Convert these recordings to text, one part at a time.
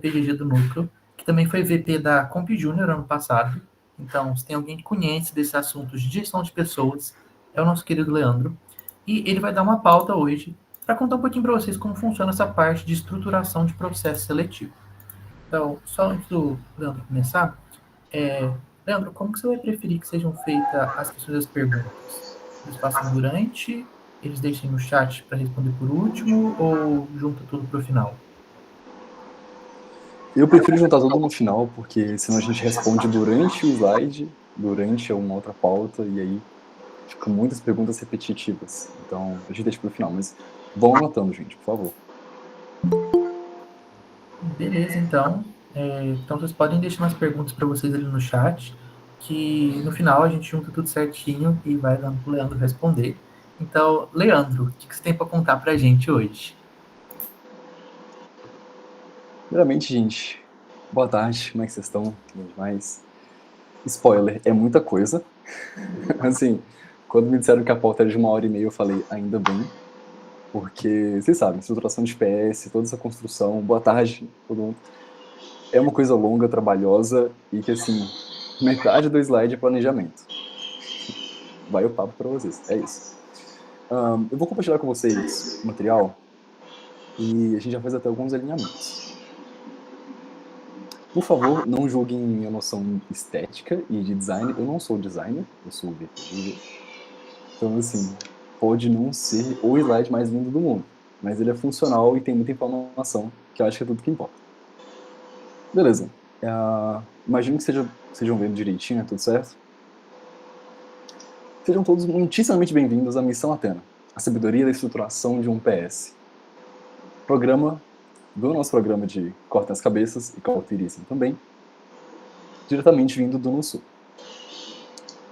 PGG do Núcleo, que também foi VP da Comp Júnior ano passado. Então, se tem alguém que conhece desses assuntos de gestão de pessoas, é o nosso querido Leandro. E ele vai dar uma pauta hoje para contar um pouquinho para vocês como funciona essa parte de estruturação de processo seletivo. Então, só antes do Leandro começar, Leandro, como que você vai preferir que sejam feitas as questões das perguntas? Eles façam durante, eles deixem no chat para responder por último ou junta tudo para o final? Eu prefiro juntar tudo no final, porque senão a gente responde durante o slide, durante uma outra pauta, e aí ficam muitas perguntas repetitivas. Então, a gente deixa pro final, mas vão anotando, gente, por favor. Beleza, então. Então vocês podem deixar umas perguntas para vocês ali no chat, que no final a gente junta tudo certinho e vai dando pro Leandro responder. Então, Leandro, o que você tem para contar para a gente hoje? Primeiramente, gente, boa tarde, como é que vocês estão? Tudo demais? Spoiler, é muita coisa. Assim, quando me disseram que a pauta era de 1h30, eu falei, ainda bem, porque, vocês sabem, estruturação de PS, toda essa construção, boa tarde, todo mundo. É uma coisa longa, trabalhosa, e que, assim, metade do slide é planejamento. Vai o papo para vocês, é isso. Eu vou compartilhar com vocês o material e a gente já faz até alguns alinhamentos. Por favor, não julguem minha noção estética e de design. Eu não sou designer, eu sou VP. Então, assim, pode não ser o slide mais lindo do mundo, mas ele é funcional e tem muita informação, que eu acho que é tudo que importa. Beleza. Imagino que sejam vendo direitinho, é tudo certo? Sejam todos muitíssimamente bem-vindos à Missão Atena, a sabedoria da estruturação de um PS. Programa do nosso programa de Cortem as Cabeças e Cauterizem também, diretamente vindo do NUSU.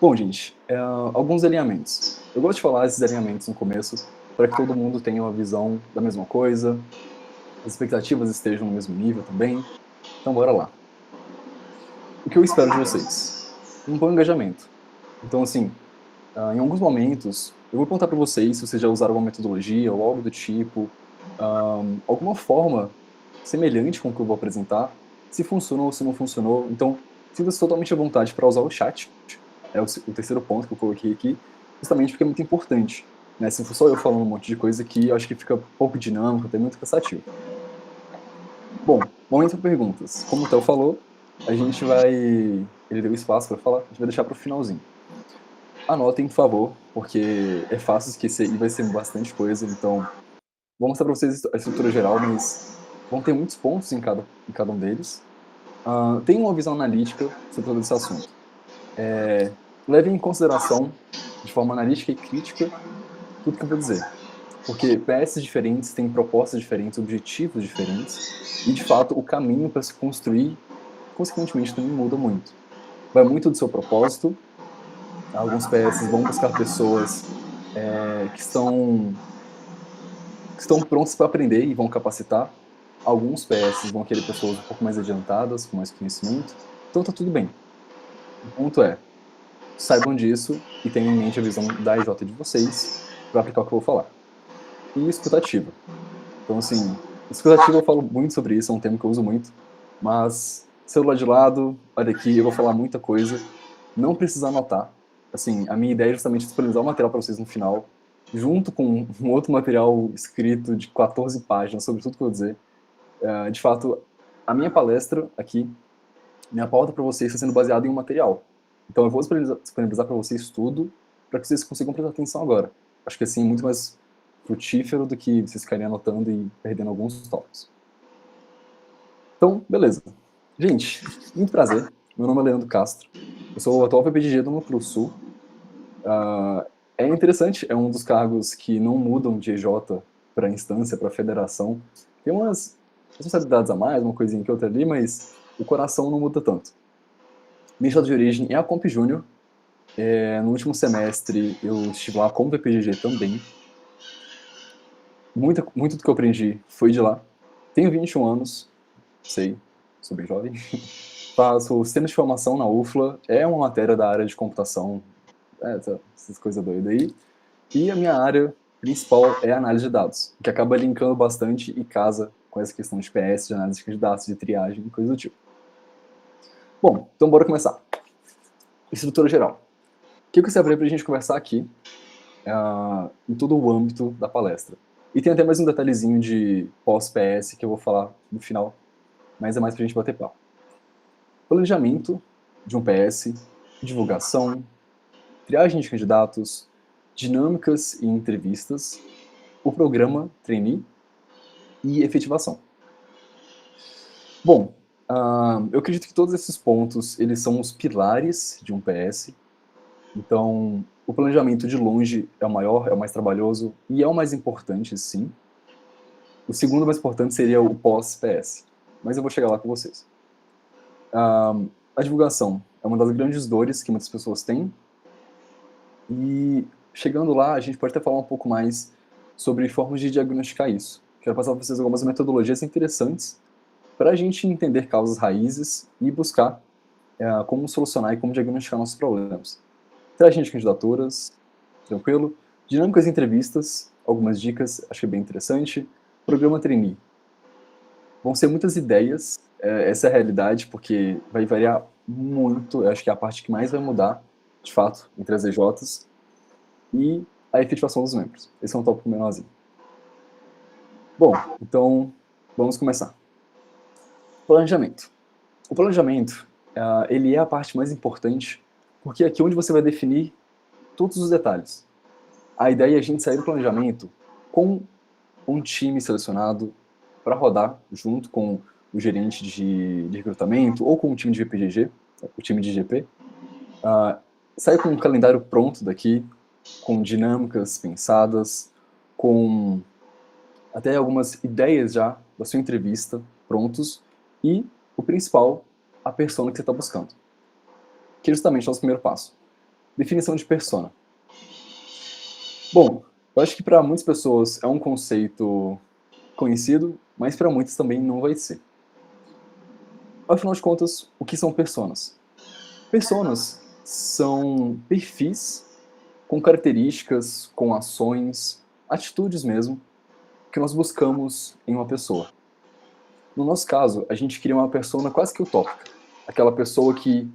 Bom, gente, alguns alinhamentos. Eu gosto de falar esses alinhamentos no começo para que todo mundo tenha uma visão da mesma coisa, as expectativas estejam no mesmo nível também. Então, bora lá. O que eu espero de vocês? Um bom engajamento. Então, assim, em alguns momentos, eu vou perguntar para vocês se vocês já usaram uma metodologia ou algo do tipo, alguma forma semelhante com o que eu vou apresentar, se funcionou ou se não funcionou. Então, sinta-se totalmente à vontade para usar o chat. É o terceiro ponto que eu coloquei aqui, justamente porque é muito importante. Né? Se for só eu falando um monte de coisa aqui, eu acho que fica pouco dinâmico, até muito cansativo. Bom, momento para perguntas. Como o Theo falou, a gente vai... Ele deu espaço para falar, a gente vai deixar para o finalzinho. Anotem, por favor, porque é fácil esquecer e vai ser bastante coisa, então vou mostrar para vocês a estrutura geral, mas vão ter muitos pontos em cada um deles. Tem uma visão analítica sobre todo esse assunto. Levem em consideração, de forma analítica e crítica, tudo que eu vou dizer. Porque PS diferentes têm propostas diferentes, objetivos diferentes, e, de fato, o caminho para se construir, consequentemente, também muda muito. Vai muito do seu propósito. Alguns PS vão buscar pessoas que estão prontos para aprender e vão capacitar. Alguns PS vão querer pessoas um pouco mais adiantadas, com mais conhecimento. Então tá tudo bem. O ponto é, saibam disso e tenham em mente a visão da IJ de vocês para aplicar o que eu vou falar. E escutativa. Então, assim, escutativa eu falo muito sobre isso, é um tema que eu uso muito. Mas, celular de lado, olha aqui, eu vou falar muita coisa. Não precisa anotar. Assim, a minha ideia é justamente disponibilizar o material para vocês no final, junto com um outro material escrito de 14 páginas sobre tudo que eu vou dizer. De fato, a minha palestra aqui, minha pauta para vocês está sendo baseada em um material. Então eu vou disponibilizar para vocês tudo, para que vocês consigam prestar atenção agora. Acho que assim é muito mais frutífero do que vocês ficarem anotando e perdendo alguns tópicos. Então, beleza. Gente, muito prazer. Meu nome é Leandro Castro. Eu sou o atual VPDG do Núcleo Sul. É interessante, é um dos cargos que não mudam de EJ para instância, para federação. Tem umas responsabilidades a mais, uma coisinha que outra ali, mas o coração não muda tanto. Minha EJ de origem é a Comp Júnior. No último semestre eu estive lá como VPGG também. Muito do que eu aprendi foi de lá. Tenho 21 anos, sei, sou bem jovem. Faço sistema de formação na UFLA, é uma matéria da área de computação, essas coisas doidas aí. E a minha área principal é análise de dados, que acaba linkando bastante e casa com com essa questão de PS, de análise de candidatos, de triagem e coisa do tipo. Bom, então bora começar. Estrutura geral. O que eu separei para a gente conversar aqui em todo o âmbito da palestra? E tem até mais um detalhezinho de pós-PS que eu vou falar no final, mas é mais para a gente bater papo. Planejamento de um PS, divulgação, triagem de candidatos, dinâmicas e entrevistas, o programa trainee e efetivação. Bom, eu acredito que todos esses pontos eles são os pilares de um PS. Então, o planejamento de longe é o maior, é o mais trabalhoso e é o mais importante, sim. O segundo mais importante seria o pós-PS, mas eu vou chegar lá com vocês. A divulgação é uma das grandes dores que muitas pessoas têm. E chegando lá, a gente pode até falar um pouco mais sobre formas de diagnosticar isso. Quero passar para vocês algumas metodologias interessantes para a gente entender causas raízes e buscar como solucionar e como diagnosticar nossos problemas. Triagem de candidaturas, tranquilo. Dinâmicas de entrevistas, algumas dicas, acho que é bem interessante. Programa trainee. Vão ser muitas ideias, essa é a realidade, porque vai variar muito, eu acho que é a parte que mais vai mudar, de fato, entre as EJs, e a efetivação dos membros. Esse é um tópico menorzinho. Bom, então, vamos começar. Planejamento. O planejamento, ele é a parte mais importante, porque é aqui onde você vai definir todos os detalhes. A ideia é a gente sair do planejamento com um time selecionado para rodar junto com o gerente de recrutamento ou com o time de VPGG, o time de GP. Sair com um calendário pronto daqui, com dinâmicas pensadas, com até algumas ideias já da sua entrevista prontos e, o principal, a persona que você está buscando. Que é justamente o nosso primeiro passo. Definição de persona. Bom, eu acho que para muitas pessoas é um conceito conhecido, mas para muitas também não vai ser. Afinal de contas, o que são personas? Personas são perfis com características, com ações, atitudes mesmo, que nós buscamos em uma pessoa. No nosso caso, a gente cria uma persona quase que utópica. Aquela pessoa que,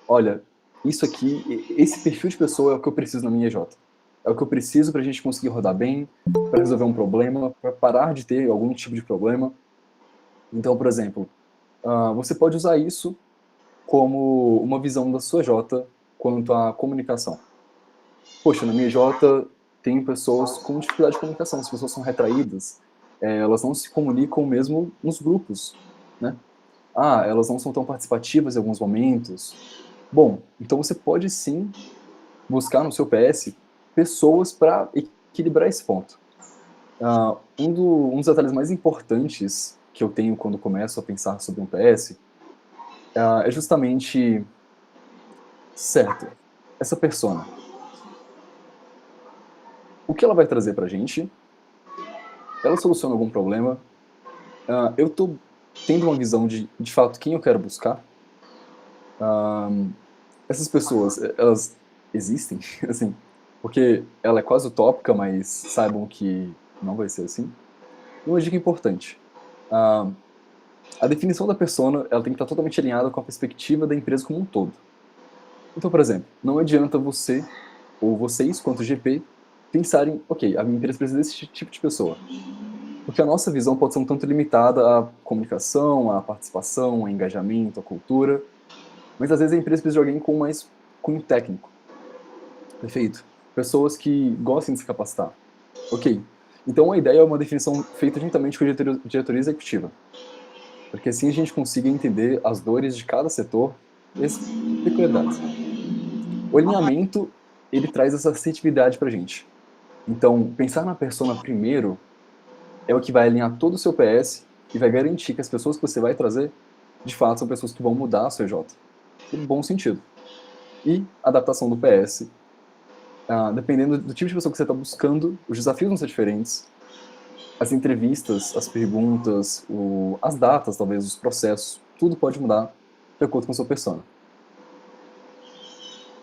olha, isso aqui, esse perfil de pessoa é o que eu preciso na minha EJ. É o que eu preciso para a gente conseguir rodar bem, para resolver um problema, para parar de ter algum tipo de problema. Então, por exemplo, você pode usar isso como uma visão da sua EJ quanto à comunicação. Poxa, na minha EJ tem pessoas com dificuldade de comunicação, as pessoas são retraídas, elas não se comunicam mesmo nos grupos, né? Elas não são tão participativas em alguns momentos. Bom, então você pode sim buscar no seu PS pessoas para equilibrar esse ponto. Um dos detalhes mais importantes que eu tenho quando começo a pensar sobre um PS é justamente, certo, essa persona. O que ela vai trazer pra gente? Ela soluciona algum problema? Eu tô tendo uma visão de fato, quem eu quero buscar? Essas pessoas, elas existem, assim, porque ela é quase utópica, mas saibam que não vai ser assim. E uma dica importante. A definição da persona, ela tem que estar totalmente alinhada com a perspectiva da empresa como um todo. Então, por exemplo, não adianta você, ou vocês, quanto GP, pensarem, ok, a minha empresa precisa desse tipo de pessoa. Porque a nossa visão pode ser um tanto limitada à comunicação, à participação, ao engajamento, à cultura. Mas às vezes a empresa precisa de alguém com mais cunho técnico. Perfeito. Pessoas que gostem de se capacitar. Ok. Então a ideia é uma definição feita juntamente com a diretoria executiva. Porque assim a gente consiga entender as dores de cada setor e as peculiaridades. O alinhamento, ele traz essa assertividade pra gente. Então, pensar na persona primeiro é o que vai alinhar todo o seu PS e vai garantir que as pessoas que você vai trazer, de fato, são pessoas que vão mudar a sua EJ. No bom sentido. E adaptação do PS. Dependendo do tipo de pessoa que você está buscando, os desafios vão ser diferentes. As entrevistas, as perguntas, as datas, talvez, os processos, tudo pode mudar de acordo com a sua persona.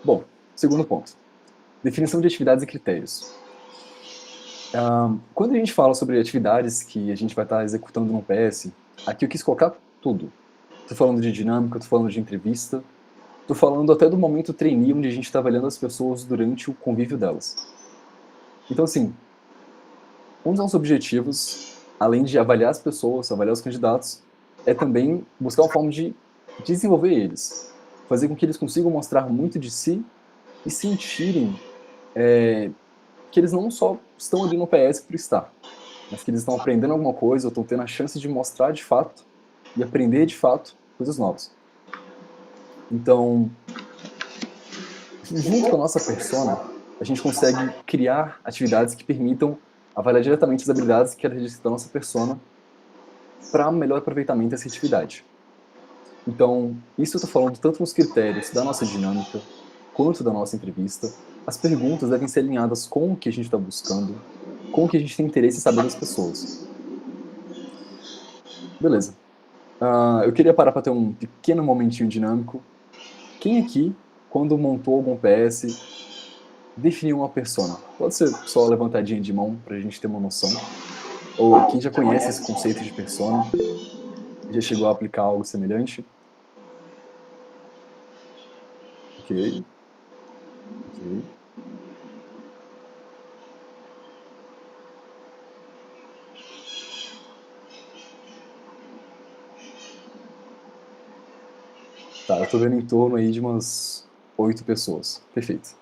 Bom, segundo ponto. Definição de atividades e critérios. Quando a gente fala sobre atividades que a gente vai estar executando no PS, aqui eu quis colocar tudo. Estou falando de dinâmica, estou falando de entrevista, estou falando até do momento trainee, onde a gente está avaliando as pessoas durante o convívio delas. Então, assim, um dos nossos objetivos, além de avaliar as pessoas, avaliar os candidatos, é também buscar uma forma de desenvolver eles. Fazer com que eles consigam mostrar muito de si e sentirem que eles não só estão ali no PS por estar, mas que eles estão aprendendo alguma coisa, ou estão tendo a chance de mostrar de fato e aprender de fato coisas novas. Então, junto com a nossa persona, a gente consegue criar atividades que permitam avaliar diretamente as habilidades que características da nossa persona para melhor aproveitamento dessa atividade. Então, isso eu estou falando tanto nos critérios da nossa dinâmica, quanto da nossa entrevista. As perguntas devem ser alinhadas com o que a gente está buscando, com o que a gente tem interesse em saber das pessoas. Beleza. Eu queria parar para ter um pequeno momentinho dinâmico. Quem aqui, quando montou algum PS, definiu uma persona? Pode ser só levantadinha de mão para a gente ter uma noção. Ou quem já conhece esse conceito de persona, já chegou a aplicar algo semelhante? Ok. Ok. Tá, eu tô vendo em torno aí de umas 8 pessoas. Perfeito.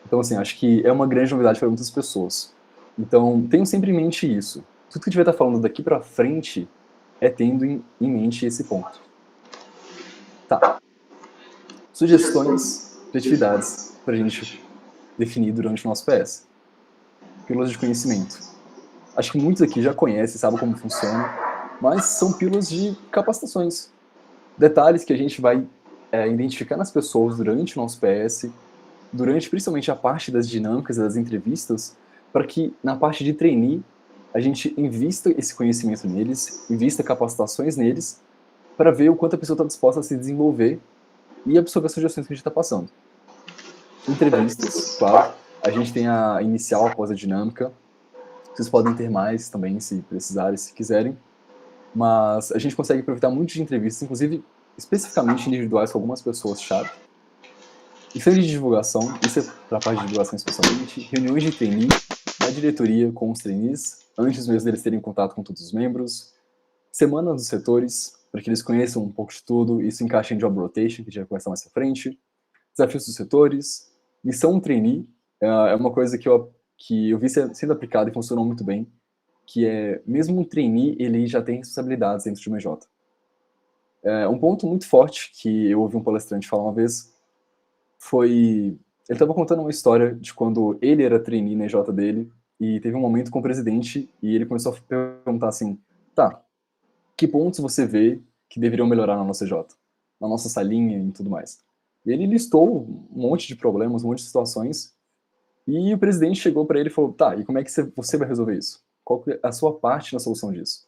Então, assim, acho que é uma grande novidade para muitas pessoas. Então, tenham sempre em mente isso. Tudo que a gente vai estar falando daqui para frente é tendo em mente esse ponto. Tá. Sugestões de atividades para a gente definir durante o nosso PS. Pílulas de conhecimento. Acho que muitos aqui já conhecem, sabem como funciona, mas são pílulas de capacitações. Detalhes que a gente vai identificar nas pessoas durante o nosso PS, durante principalmente a parte das dinâmicas e das entrevistas, para que na parte de trainee a gente invista esse conhecimento neles, invista capacitações neles, para ver o quanto a pessoa está disposta a se desenvolver e absorver as sugestões que a gente está passando. Entrevistas, claro, a gente tem a inicial após a dinâmica, vocês podem ter mais também se precisarem, se quiserem, mas a gente consegue aproveitar muito de entrevistas, inclusive especificamente individuais com algumas pessoas-chave. E frente de divulgação, isso é para a parte de divulgação especialmente, reuniões de trainee da diretoria com os trainees, antes mesmo deles terem contato com todos os membros, semana dos setores, para que eles conheçam um pouco de tudo, isso encaixa em job rotation, que a gente vai conversar mais pra frente, desafios dos setores, missão trainee, é uma coisa que eu vi sendo aplicada e funcionou muito bem, que é, mesmo um trainee, ele já tem responsabilidades dentro de uma EJ. Um ponto muito forte que eu ouvi um palestrante falar uma vez foi... Ele estava contando uma história de quando ele era trainee na EJ dele e teve um momento com o presidente e ele começou a perguntar assim, tá, que pontos você vê que deveriam melhorar na nossa EJ? Na nossa salinha e tudo mais. E ele listou um monte de problemas, um monte de situações e o presidente chegou para ele e falou, tá, e como é que você vai resolver isso? Qual é a sua parte na solução disso?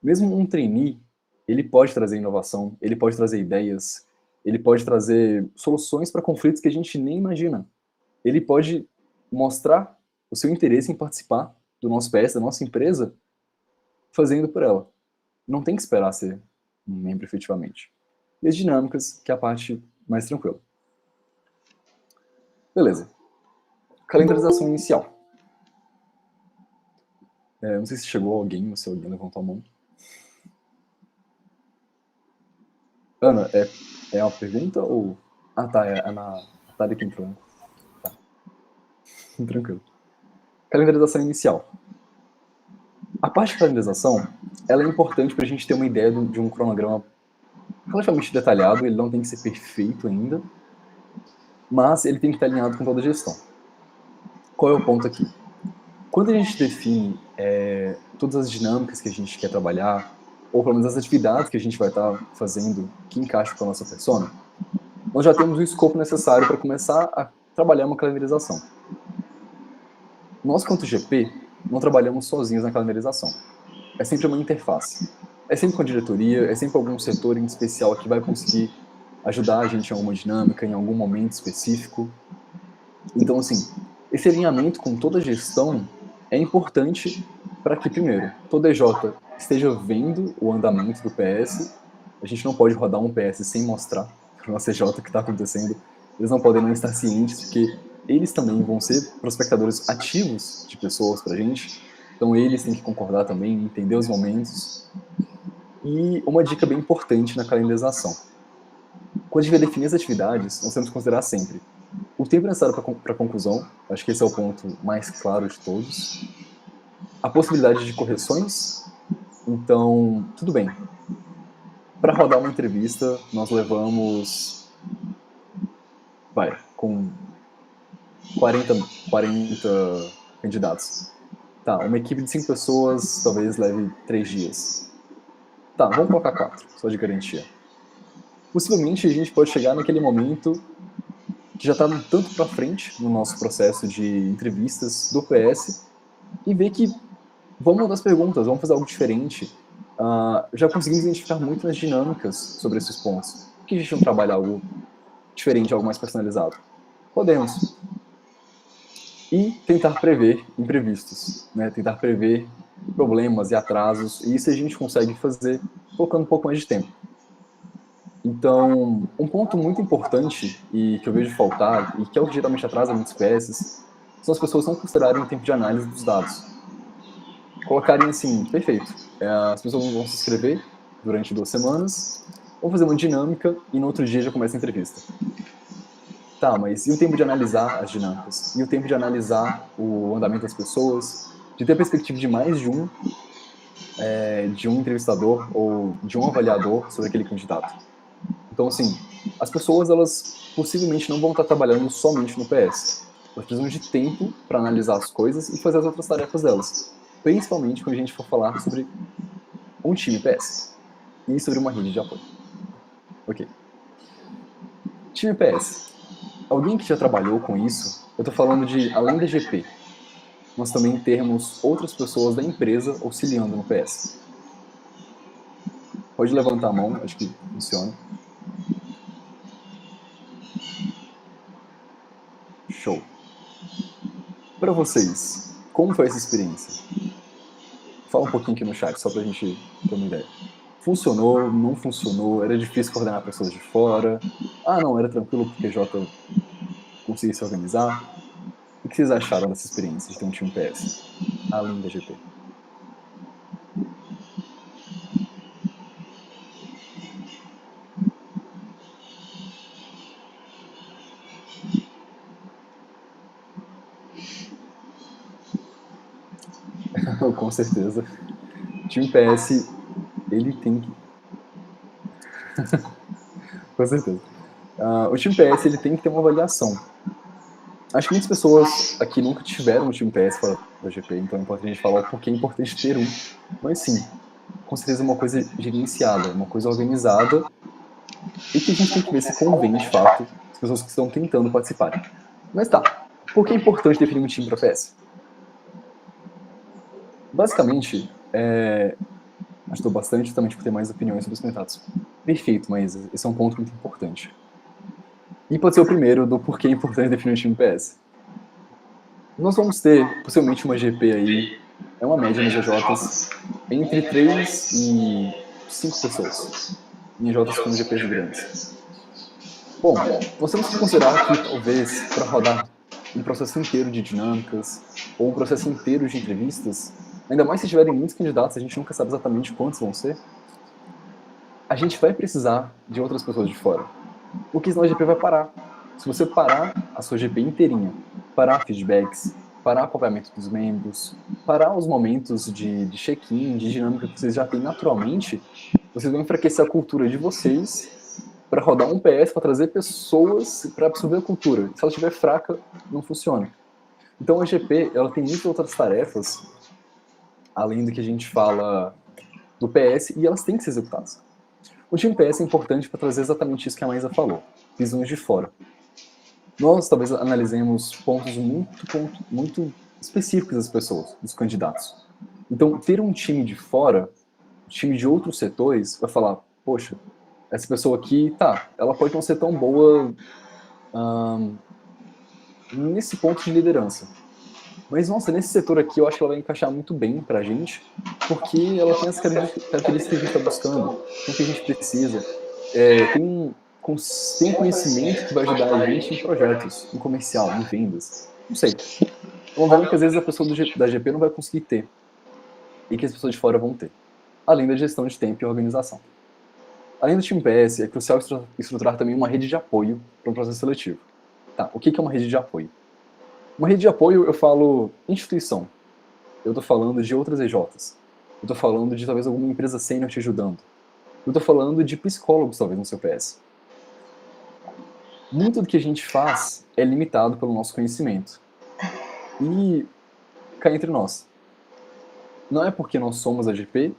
Mesmo um trainee, ele pode trazer inovação, ele pode trazer ideias, ele pode trazer soluções para conflitos que a gente nem imagina. Ele pode mostrar o seu interesse em participar do nosso PS, da nossa empresa, fazendo por ela. Não tem que esperar ser um membro efetivamente. E as dinâmicas, que é a parte mais tranquila. Beleza. Calendarização inicial. Não sei se chegou alguém, ou se alguém levantou a mão. Ana, é uma pergunta ou... Ah, tá, é a Thalia que entrou. Tá. Tranquilo. Calendarização inicial. A parte de calendarização, ela é importante para a gente ter uma ideia de um cronograma relativamente detalhado, ele não tem que ser perfeito ainda, mas ele tem que estar alinhado com toda a gestão. Qual é o ponto aqui? Quando a gente define todas as dinâmicas que a gente quer trabalhar, ou pelo menos as atividades que a gente vai estar fazendo que encaixam com a nossa persona, nós já temos o escopo necessário para começar a trabalhar uma calendarização. Nós, quanto GP, não trabalhamos sozinhos na calendarização. É sempre uma interface. É sempre com a diretoria, é sempre algum setor em especial que vai conseguir ajudar a gente em alguma dinâmica, em algum momento específico. Então, assim, esse alinhamento com toda a gestão é importante para que, primeiro, todo EJ esteja vendo o andamento do PS. A gente não pode rodar um PS sem mostrar para o nosso EJ o que está acontecendo. Eles não podem não estar cientes, porque eles também vão ser prospectadores ativos de pessoas para a gente. Então eles têm que concordar também, entender os momentos. E uma dica bem importante na calendarização. Quando a gente vai definir as atividades, nós temos que considerar sempre o tempo necessário para a conclusão, acho que esse é o ponto mais claro de todos, a possibilidade de correções. Então, tudo bem. Para rodar uma entrevista, nós levamos, com 40 candidatos. Tá, uma equipe de 5 pessoas talvez leve 3 dias. Tá, vamos colocar 4, só de garantia. Possivelmente a gente pode chegar naquele momento que já está um tanto para frente no nosso processo de entrevistas do PS e ver que vamos mudar as perguntas, vamos fazer algo diferente. Já conseguimos identificar muito nas dinâmicas sobre esses pontos. Por que a gente não trabalha algo diferente, algo mais personalizado? Podemos. E tentar prever imprevistos, né? Tentar prever problemas e atrasos, e isso a gente consegue fazer colocando um pouco mais de tempo. Então, um ponto muito importante e que eu vejo faltar, e que é o que geralmente atrasa muitas peças, são as pessoas não considerarem o tempo de análise dos dados. Colocarem assim, perfeito, as pessoas vão se inscrever durante 2 semanas, vão fazer uma dinâmica e no outro dia já começa a entrevista. Tá, mas e o tempo de analisar as dinâmicas? E o tempo de analisar o andamento das pessoas? De ter a perspectiva de mais de um entrevistador ou de um avaliador sobre aquele candidato. Então, assim, as pessoas, elas possivelmente não vão estar trabalhando somente no PS. Elas precisam de tempo para analisar as coisas e fazer as outras tarefas delas. Principalmente quando a gente for falar sobre um time PS e sobre uma rede de apoio. Ok. Time PS. Alguém que já trabalhou com isso, eu estou falando de, além da GP, nós também termos outras pessoas da empresa auxiliando no PS. Pode levantar a mão, acho que funciona. Show. Para vocês, como foi essa experiência? Fala um pouquinho aqui no chat, só pra gente ter uma ideia. Funcionou, não funcionou, era difícil coordenar pessoas de fora. Ah, não, era tranquilo porque Jota conseguia se organizar. O que vocês acharam dessa experiência de ter um time PS, além da GP? Com certeza. O time PS, ele tem que... Com certeza. O time PS, ele tem que ter uma avaliação. Acho que muitas pessoas aqui nunca tiveram um time PS fora da GP, então é importante a gente falar o porquê é importante ter um. Mas sim, com certeza é uma coisa gerenciada, uma coisa organizada e que a gente tem que ver se convém, de fato, as pessoas que estão tentando participar. Mas tá, por que é importante definir um time para PS? Basicamente, ajudou bastante também por ter mais opiniões sobre os candidatos. Perfeito, mas esse é um ponto muito importante. E pode ser o primeiro do porquê é importante definir um time PS. Nós vamos ter, possivelmente, uma GP aí, é uma média nas EJs, entre 3 e 5 pessoas. Em EJs com GPs grandes. Bom, nós temos que considerar que, talvez, para rodar um processo inteiro de dinâmicas ou um processo inteiro de entrevistas, ainda mais se tiverem muitos candidatos, a gente nunca sabe exatamente quantos vão ser, a gente vai precisar de outras pessoas de fora. Porque senão a GP vai parar. Se você parar a sua GP inteirinha, parar feedbacks, parar acompanhamento dos membros, parar os momentos de check-in, de dinâmica que vocês já têm naturalmente, vocês vão enfraquecer a cultura de vocês para rodar um PS, para trazer pessoas para absorver a cultura. Se ela estiver fraca, não funciona. Então a GP ela tem muitas outras tarefas, além do que a gente fala do PS, e elas têm que ser executadas. O time PS é importante para trazer exatamente isso que a Maísa falou, visões de fora. Nós talvez analisemos pontos muito específicos das pessoas, dos candidatos. Então, ter um time de fora, um time de outros setores, vai falar, poxa, essa pessoa aqui, tá, ela pode não ser tão boa nesse ponto de liderança. Mas, nossa, nesse setor aqui eu acho que ela vai encaixar muito bem pra gente, porque ela tem as características que a gente está buscando, tem o que a gente precisa, tem um conhecimento que vai ajudar a gente em projetos, em comercial, em vendas. Não sei. É uma verba que às vezes a pessoa da GP não vai conseguir ter, e que as pessoas de fora vão ter. Além da gestão de tempo e organização. Além do time PS, é crucial estruturar também uma rede de apoio para um processo seletivo. Tá, o que é uma rede de apoio? Uma rede de apoio, eu falo instituição. Eu estou falando de outras EJs. Eu estou falando de talvez alguma empresa sênior te ajudando. Eu estou falando de psicólogos, talvez, no seu PS. Muito do que a gente faz é limitado pelo nosso conhecimento. E cá entre nós. Não é porque nós somos a GP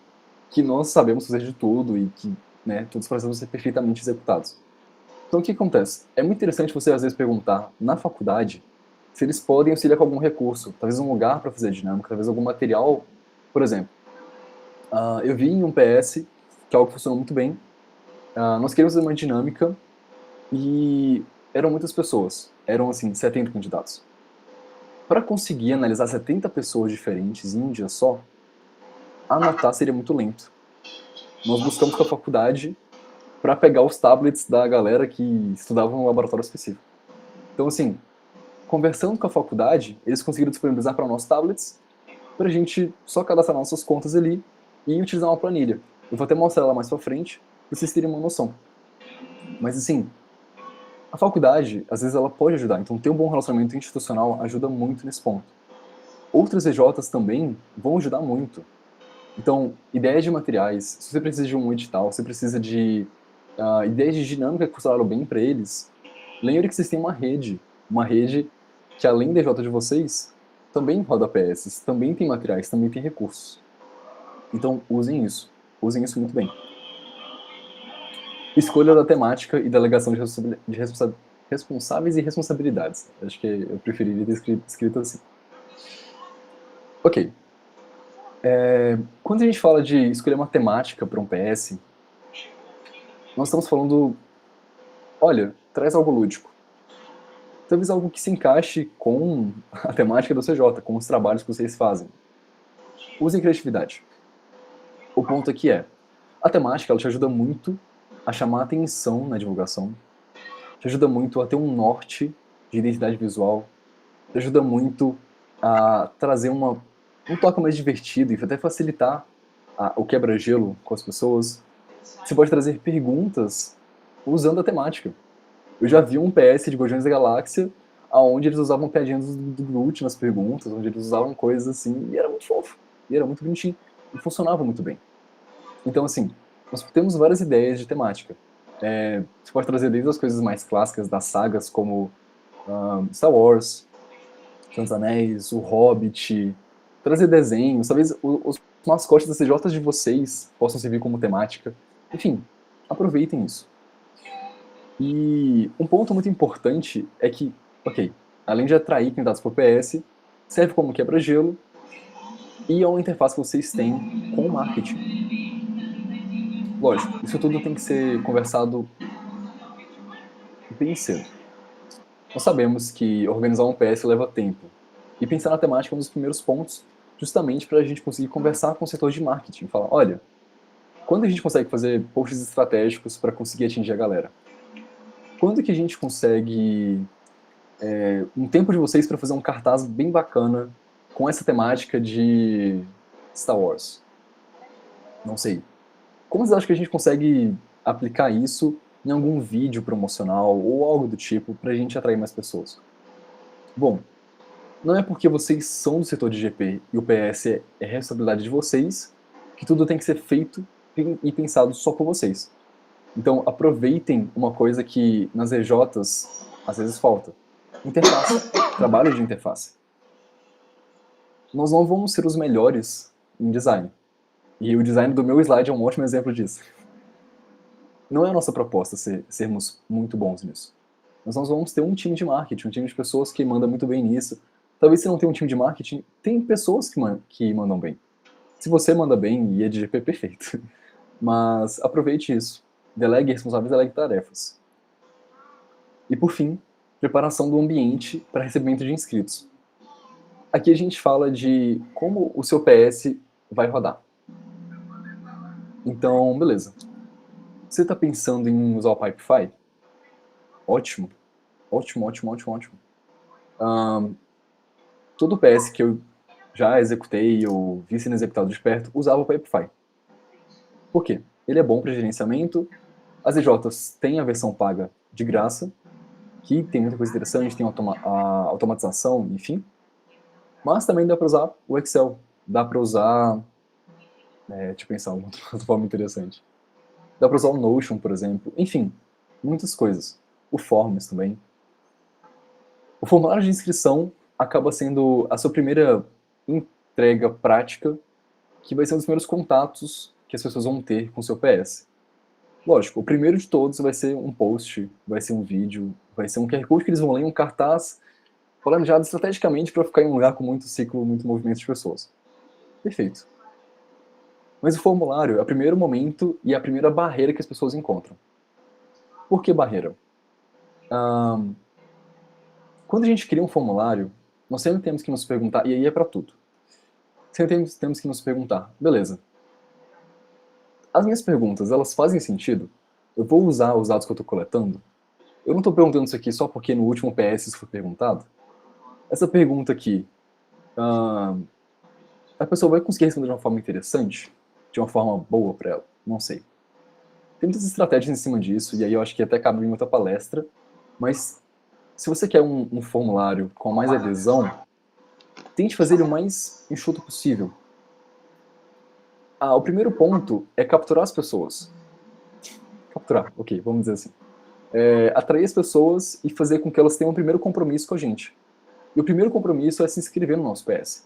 que nós sabemos fazer de tudo e que todos os processos vão ser perfeitamente executados. Então, o que acontece? É muito interessante você, às vezes, perguntar na faculdade se eles podem auxiliar com algum recurso, talvez um lugar para fazer dinâmica, talvez algum material. Por exemplo, eu vi em um PS, que é algo que funcionou muito bem, nós queríamos fazer uma dinâmica e eram muitas pessoas, eram, assim, 70 candidatos. Para conseguir analisar 70 pessoas diferentes em um dia só, anotar seria muito lento. Nós buscamos com a faculdade para pegar os tablets da galera que estudava no laboratório específico. Então, assim, conversando com a faculdade, eles conseguiram disponibilizar para nós tablets para a gente só cadastrar nossas contas ali e utilizar uma planilha. Eu vou até mostrar ela mais para frente para vocês terem uma noção. Mas, assim, a faculdade, às vezes, ela pode ajudar. Então, ter um bom relacionamento institucional ajuda muito nesse ponto. Outras EJs também vão ajudar muito. Então, ideias de materiais, se você precisa de um edital, se você precisa de ideias de dinâmica que funcionaram bem para eles, lembre que vocês têm uma rede que além da EJ de vocês, também roda PS, também tem materiais, também tem recursos. Então, usem isso muito bem. Escolha da temática e delegação de responsáveis e responsabilidades. Acho que eu preferiria ter escrito assim. Ok. Quando a gente fala de escolher uma temática para um PS, nós estamos falando, olha, traz algo lúdico. Talvez algo que se encaixe com a temática do CJ, com os trabalhos que vocês fazem. Usem criatividade. O ponto aqui é, a temática ela te ajuda muito a chamar a atenção na divulgação, te ajuda muito a ter um norte de identidade visual, te ajuda muito a trazer um toque mais divertido e até facilitar o quebra-gelo com as pessoas. Você pode trazer perguntas usando a temática. Eu já vi um PS de Guardiões da Galáxia onde eles usavam piadinhas do Groot nas perguntas, onde eles usavam coisas assim, e era muito fofo, e era muito bonitinho, e funcionava muito bem. Então, assim, nós temos várias ideias de temática. Você pode trazer desde as coisas mais clássicas das sagas, como Star Wars, Senhor dos Anéis, O Hobbit, trazer desenhos, talvez os mascotes das CJs de vocês possam servir como temática. Enfim, aproveitem isso. E um ponto muito importante é que, ok, além de atrair candidatos por PS, serve como quebra-gelo e é uma interface que vocês têm com o marketing. Lógico, isso tudo tem que ser conversado bem cedo. Nós sabemos que organizar um PS leva tempo. E pensar na temática é um dos primeiros pontos, justamente para a gente conseguir conversar com o setor de marketing. Falar, olha, quando a gente consegue fazer posts estratégicos para conseguir atingir a galera? Quando que a gente consegue um tempo de vocês para fazer um cartaz bem bacana com essa temática de Star Wars? Não sei. Como vocês acham que a gente consegue aplicar isso em algum vídeo promocional ou algo do tipo para a gente atrair mais pessoas? Bom, não é porque vocês são do setor de GP e o PS é responsabilidade de vocês que tudo tem que ser feito e pensado só por vocês. Então, aproveitem uma coisa que nas EJs às vezes falta. Interface. Trabalho de interface. Nós não vamos ser os melhores em design. E o design do meu slide é um ótimo exemplo disso. Não é a nossa proposta sermos muito bons nisso. Nós vamos ter um time de marketing, um time de pessoas que manda muito bem nisso. Talvez se não tenha um time de marketing, tem pessoas que mandam bem. Se você manda bem e é de GP, perfeito. Mas aproveite isso. Delegue responsáveis, delegue tarefas. E por fim, preparação do ambiente para recebimento de inscritos. Aqui a gente fala de como o seu PS vai rodar. Então, beleza. Você está pensando em usar o Pipefy? Ótimo. Ótimo, ótimo, ótimo, ótimo. Todo PS que eu já executei ou vi sendo executado de perto usava o Pipefy. Por quê? Ele é bom para gerenciamento. As EJs têm a versão paga de graça, que tem muita coisa interessante, tem a automatização, enfim. Mas também dá para usar o Excel. Dá para usar... deixa eu pensar uma outra forma interessante. Dá para usar o Notion, por exemplo. Enfim, muitas coisas. O Forms também. O formulário de inscrição acaba sendo a sua primeira entrega prática, que vai ser um dos primeiros contatos que as pessoas vão ter com o seu PS. Lógico, o primeiro de todos vai ser um post, vai ser um vídeo, vai ser um QR Code que eles vão ler, um cartaz planejado estrategicamente para ficar em um lugar com muito ciclo, muito movimento de pessoas. Perfeito. Mas o formulário é o primeiro momento e a primeira barreira que as pessoas encontram. Por que barreira? Quando a gente cria um formulário, nós sempre temos que nos perguntar, e aí é para tudo. Sempre temos que nos perguntar, beleza, as minhas perguntas, elas fazem sentido? Eu vou usar os dados que eu estou coletando? Eu não estou perguntando isso aqui só porque no último PS isso foi perguntado? Essa pergunta aqui, a pessoa vai conseguir responder de uma forma interessante? De uma forma boa para ela? Não sei. Tem muitas estratégias em cima disso, e aí eu acho que até cabe em outra palestra, mas se você quer um formulário com mais adesão, tente fazer ele o mais enxuto possível. O primeiro ponto é capturar as pessoas. Capturar, ok, vamos dizer assim. Atrair as pessoas e fazer com que elas tenham um primeiro compromisso com a gente. E o primeiro compromisso é se inscrever no nosso PS.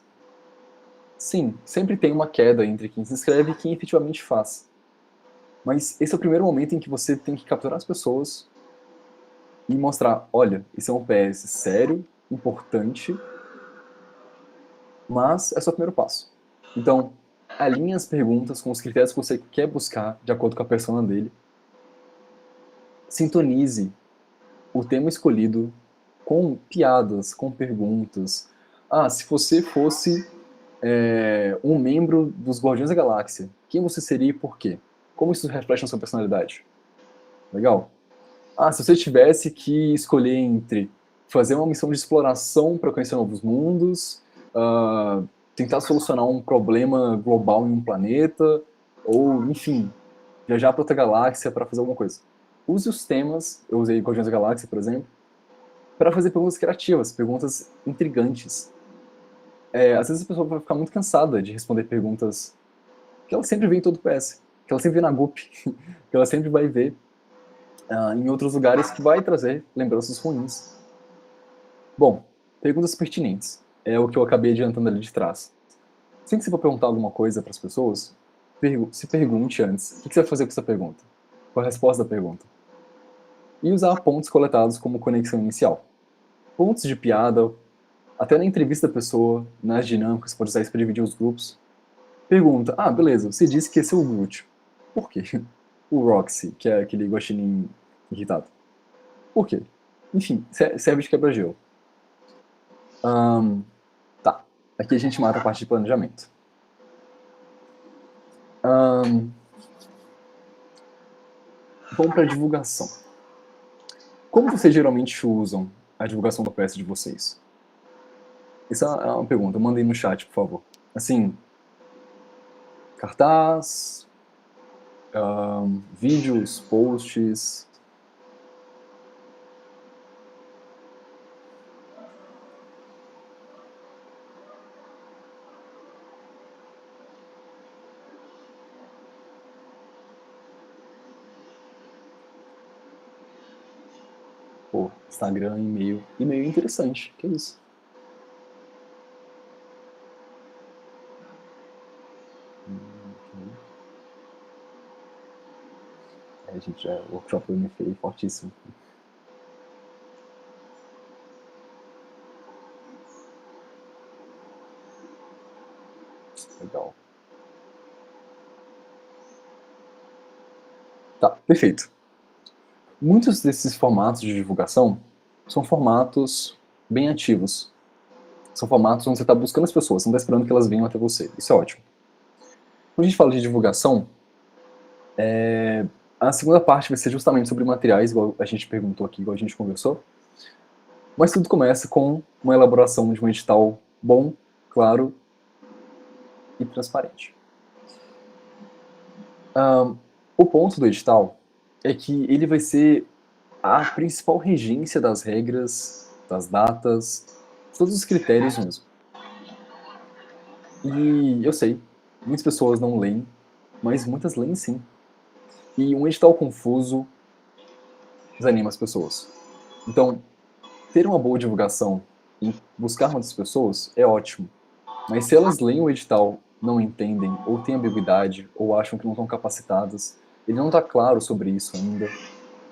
Sim, sempre tem uma queda entre quem se inscreve e quem efetivamente faz. Mas esse é o primeiro momento em que você tem que capturar as pessoas e mostrar, olha, isso é um PS sério, importante, mas é só o primeiro passo. Então, alinhe as perguntas com os critérios que você quer buscar de acordo com a persona dele. Sintonize o tema escolhido com piadas, com perguntas. Se você fosse um membro dos Guardiões da Galáxia, quem você seria e por quê? Como isso reflete na sua personalidade? Legal? Se você tivesse que escolher entre fazer uma missão de exploração para conhecer novos mundos, tentar solucionar um problema global em um planeta, ou, enfim, viajar para outra galáxia para fazer alguma coisa. Use os temas, eu usei Guardiões da Galáxia, por exemplo, para fazer perguntas criativas, perguntas intrigantes. Às vezes a pessoa vai ficar muito cansada de responder perguntas que ela sempre vê em todo o PS, que ela sempre vê na GUP, que ela sempre vai ver em outros lugares que vai trazer lembranças ruins. Bom, perguntas pertinentes. É o que eu acabei adiantando ali de trás. Sempre que você for perguntar alguma coisa para as pessoas, se pergunte antes. O que você vai fazer com essa pergunta? Qual a resposta da pergunta? E usar pontos coletados como conexão inicial. Pontos de piada, até na entrevista da pessoa, nas dinâmicas, pode usar isso para dividir os grupos. Pergunta, beleza, você disse que esse é o Groot. Por quê? O Roxy, que é aquele guaxinim irritado. Por quê? Enfim, serve de quebra-gelo. Tá, aqui a gente mata a parte de planejamento. Vamos para divulgação. Como vocês geralmente usam a divulgação do PS de vocês? Essa é uma pergunta, mandem no chat, por favor. Assim, cartaz, vídeos, posts. Instagram, e-mail. E-mail é interessante, que isso? Gente, o workshop do MFA é fortíssimo. Legal. Tá, perfeito. Muitos desses formatos de divulgação são formatos bem ativos. São formatos onde você está buscando as pessoas, você não está esperando que elas venham até você. Isso é ótimo. Quando a gente fala de divulgação, a segunda parte vai ser justamente sobre materiais, igual a gente perguntou aqui, igual a gente conversou. Mas tudo começa com uma elaboração de um edital bom, claro e transparente. O ponto do edital é que ele vai ser a principal regência das regras, das datas, todos os critérios mesmo. E eu sei, muitas pessoas não leem, mas muitas leem sim. E um edital confuso desanima as pessoas. Então, ter uma boa divulgação e buscar muitas pessoas é ótimo. Mas se elas leem o edital, não entendem, ou têm ambiguidade, ou acham que não estão capacitadas, ele não está claro sobre isso ainda.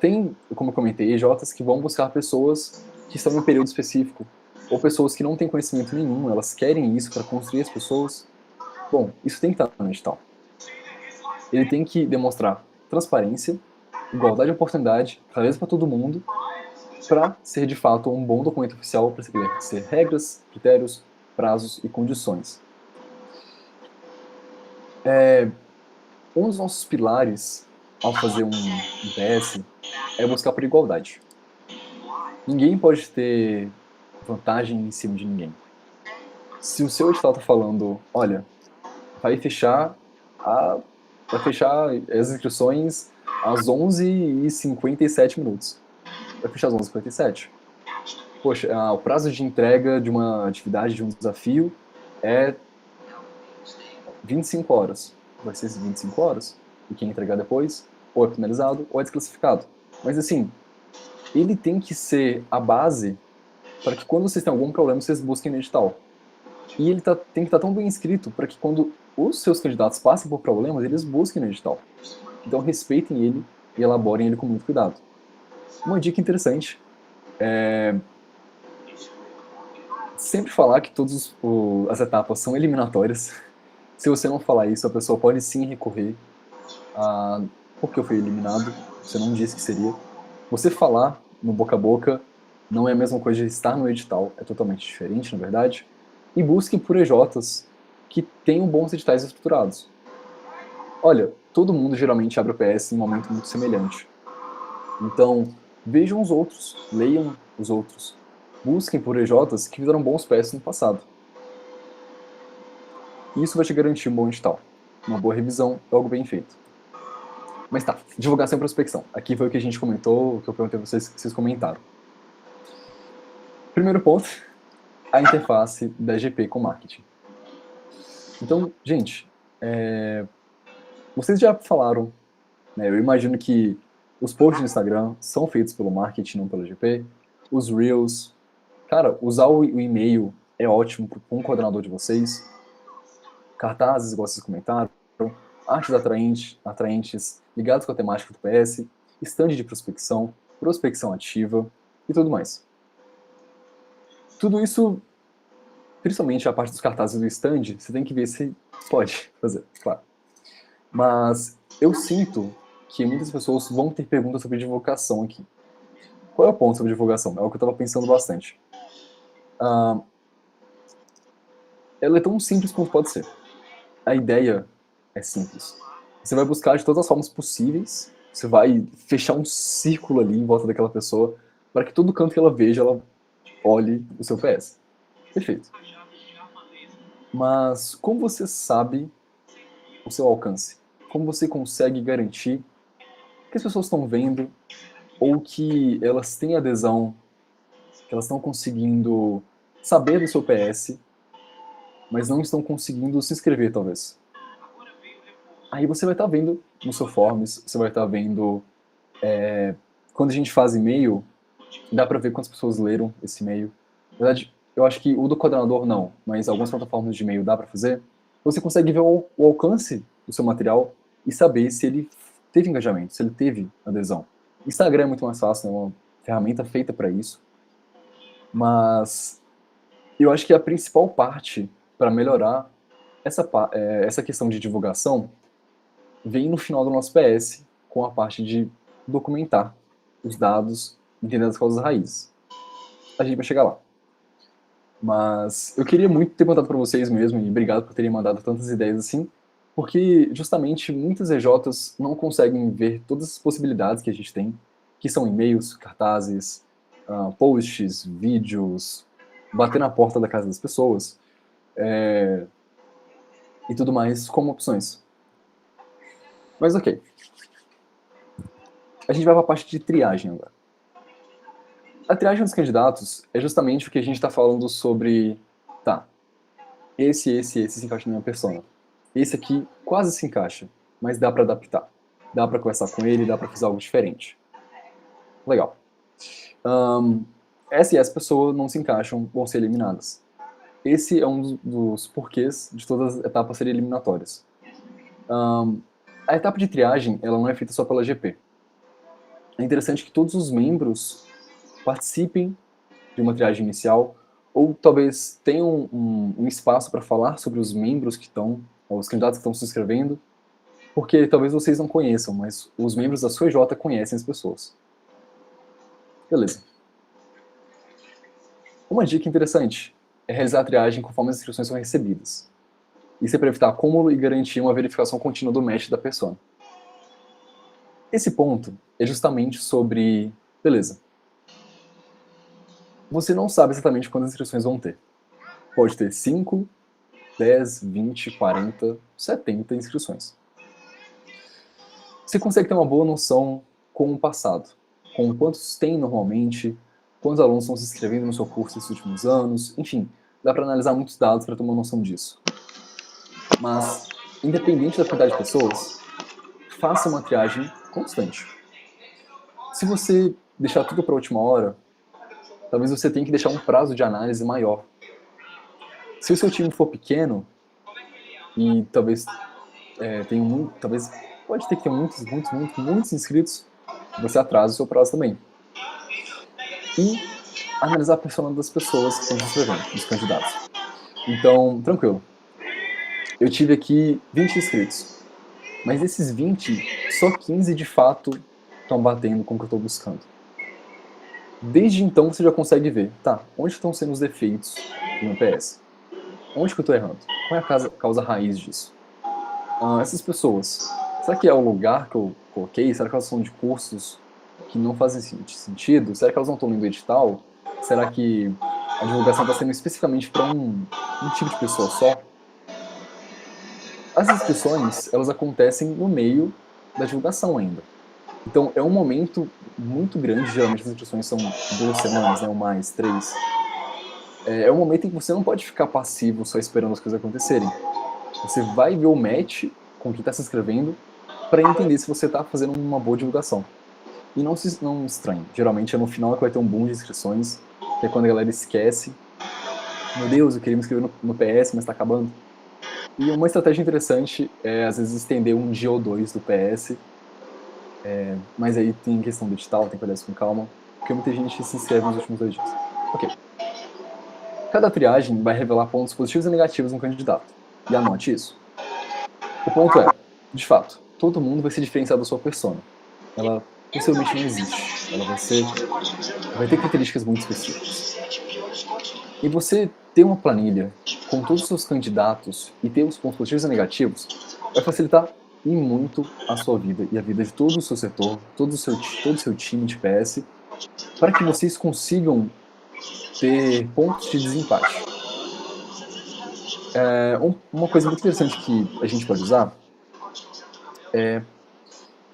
Tem, como eu comentei, EJs que vão buscar pessoas que estão em um período específico, ou pessoas que não têm conhecimento nenhum, elas querem isso para construir as pessoas. Bom, isso tem que estar no edital. Ele tem que demonstrar transparência, igualdade de oportunidade, clareza para todo mundo, para ser de fato um bom documento oficial para estabelecer regras, critérios, prazos e condições. Um dos nossos pilares ao fazer um PS é buscar por igualdade. Ninguém pode ter vantagem em cima de ninguém. Se o seu edital está falando, olha, vai fechar as inscrições às 11h57 minutos. Vai fechar às 11h57. Poxa, o prazo de entrega de uma atividade, de um desafio, é 25 horas. Vai ser esses 25 horas. E quem entregar depois, ou é penalizado, ou é desclassificado. Mas assim, ele tem que ser a base para que quando vocês têm algum problema, vocês busquem no edital. E ele tem que estar tão bem escrito para que quando os seus candidatos passem por problemas, eles busquem no edital. Então respeitem ele e elaborem ele com muito cuidado. Uma dica interessante é sempre falar que todas as etapas são eliminatórias. Se você não falar isso, a pessoa pode sim recorrer a porque eu fui eliminado, você não disse que seria. Você falar no boca a boca não é a mesma coisa de estar no edital, é totalmente diferente, na verdade. E busque por EJs que tenham bons editais estruturados. Olha, todo mundo geralmente abre o PS em um momento muito semelhante. Então, vejam os outros, leiam os outros. Busquem por EJs que fizeram bons PS no passado. E isso vai te garantir um bom edital. Uma boa revisão, algo bem feito. Mas tá, divulgação e prospecção. Aqui foi o que a gente comentou, o que eu perguntei a vocês, que vocês comentaram. Primeiro ponto, a interface da GP com marketing. Então, gente, vocês já falaram, né, eu imagino que os posts no Instagram são feitos pelo marketing, não pelo GP. Os Reels, cara, usar o e-mail é ótimo para um coordenador de vocês. Cartazes, igual vocês comentaram, artes atraentes ligados com a temática do PS, stand de prospecção, prospecção ativa e tudo mais. Tudo isso, principalmente a parte dos cartazes do stand, você tem que ver se pode fazer, claro. Mas eu sinto que muitas pessoas vão ter perguntas sobre divulgação aqui. Qual é o ponto sobre divulgação? É o que eu estava pensando bastante. Ela é tão simples quanto pode ser. A ideia é simples. Você vai buscar de todas as formas possíveis, você vai fechar um círculo ali em volta daquela pessoa, para que todo canto que ela veja, ela olhe o seu PS. Perfeito. Mas como você sabe o seu alcance? Como você consegue garantir que as pessoas estão vendo ou que elas têm adesão, que elas estão conseguindo saber do seu PS, mas não estão conseguindo se inscrever, talvez? Aí você vai estar vendo no seu Forms, você vai estar vendo... quando a gente faz e-mail, dá para ver quantas pessoas leram esse e-mail. Na verdade, eu acho que o do coordenador não, mas algumas plataformas de e-mail dá para fazer. Você consegue ver o alcance do seu material e saber se ele teve engajamento, se ele teve adesão. Instagram é muito mais fácil, é uma ferramenta feita para isso. Mas eu acho que a principal parte para melhorar essa questão de divulgação vem no final do nosso PS, com a parte de documentar os dados, entender as causas raízes. A gente vai chegar lá. Mas eu queria muito ter mandado para vocês mesmo, e obrigado por terem mandado tantas ideias assim, porque justamente muitas EJs não conseguem ver todas as possibilidades que a gente tem, que são e-mails, cartazes, posts, vídeos, bater na porta da casa das pessoas, e tudo mais como opções. Mas ok. A gente vai para a parte de triagem agora. A triagem dos candidatos é justamente o que a gente está falando sobre, tá, esse se encaixa na minha persona. Esse aqui quase se encaixa, mas dá para adaptar. Dá para conversar com ele, dá para fazer algo diferente. Legal. Essa e essa pessoa não se encaixam, vão ser eliminadas. Esse é um dos porquês de todas as etapas serem eliminatórias. A etapa de triagem, ela não é feita só pela GP. É interessante que todos os membros participem de uma triagem inicial, ou talvez tenham um espaço para falar sobre os membros que estão, os candidatos que estão se inscrevendo, porque talvez vocês não conheçam, mas os membros da sua EJ conhecem as pessoas. Beleza. Uma dica interessante é realizar a triagem conforme as inscrições são recebidas. Isso é para evitar acúmulo e garantir uma verificação contínua do match da pessoa. Esse ponto é justamente sobre... Beleza. Você não sabe exatamente quantas inscrições vão ter. Pode ter 5, 10, 20, 40, 70 inscrições. Você consegue ter uma boa noção com o passado, com quantos tem normalmente, quantos alunos estão se inscrevendo no seu curso nesses últimos anos, enfim, dá para analisar muitos dados para ter uma noção disso. Mas, independente da quantidade de pessoas, faça uma triagem constante. Se você deixar tudo para a última hora, talvez você tenha que deixar um prazo de análise maior. Se o seu time for pequeno, e talvez tenha talvez pode ter que ter muitos inscritos, você atrasa o seu prazo também. E analisar a persona das pessoas que estão se inscrevendo, dos candidatos. Então, tranquilo. Eu tive aqui 20 inscritos, mas desses 20, só 15 de fato estão batendo com o que eu estou buscando. Desde então você já consegue ver, tá, onde estão sendo os defeitos do meu PS? Onde que eu estou errando? Qual é a causa raiz disso? Essas pessoas, será que é o lugar que eu coloquei? Será que elas são de cursos que não fazem sentido? Será que elas não estão lendo edital? Será que a divulgação está sendo especificamente para um tipo de pessoa só? As inscrições, elas acontecem no meio da divulgação ainda. Então, é um momento muito grande, geralmente as inscrições são 2 semanas, né, ou mais, 3. É um momento em que você não pode ficar passivo só esperando as coisas acontecerem. Você vai ver o match com quem está se inscrevendo para entender se você está fazendo uma boa divulgação. E não estranhe, geralmente é no final que vai ter um boom de inscrições, que é quando a galera esquece. Meu Deus, eu queria me inscrever no PS, mas está acabando. E uma estratégia interessante é, às vezes, estender um dia ou 2 do PS, mas aí tem questão do edital, tem que olhar isso com calma, porque muita gente se inscreve nos últimos 2 dias. Ok. Cada triagem vai revelar pontos positivos e negativos no candidato. E anote isso. O ponto é, de fato, todo mundo vai se diferenciar da sua persona. Ela possivelmente não existe. Ela vai ter características muito específicas. E você ter uma planilha com todos os seus candidatos e ter os pontos positivos e negativos vai facilitar e muito a sua vida e a vida de todo o seu setor, todo o seu time de PS, para que vocês consigam ter pontos de desempate. Uma coisa muito interessante que a gente pode usar é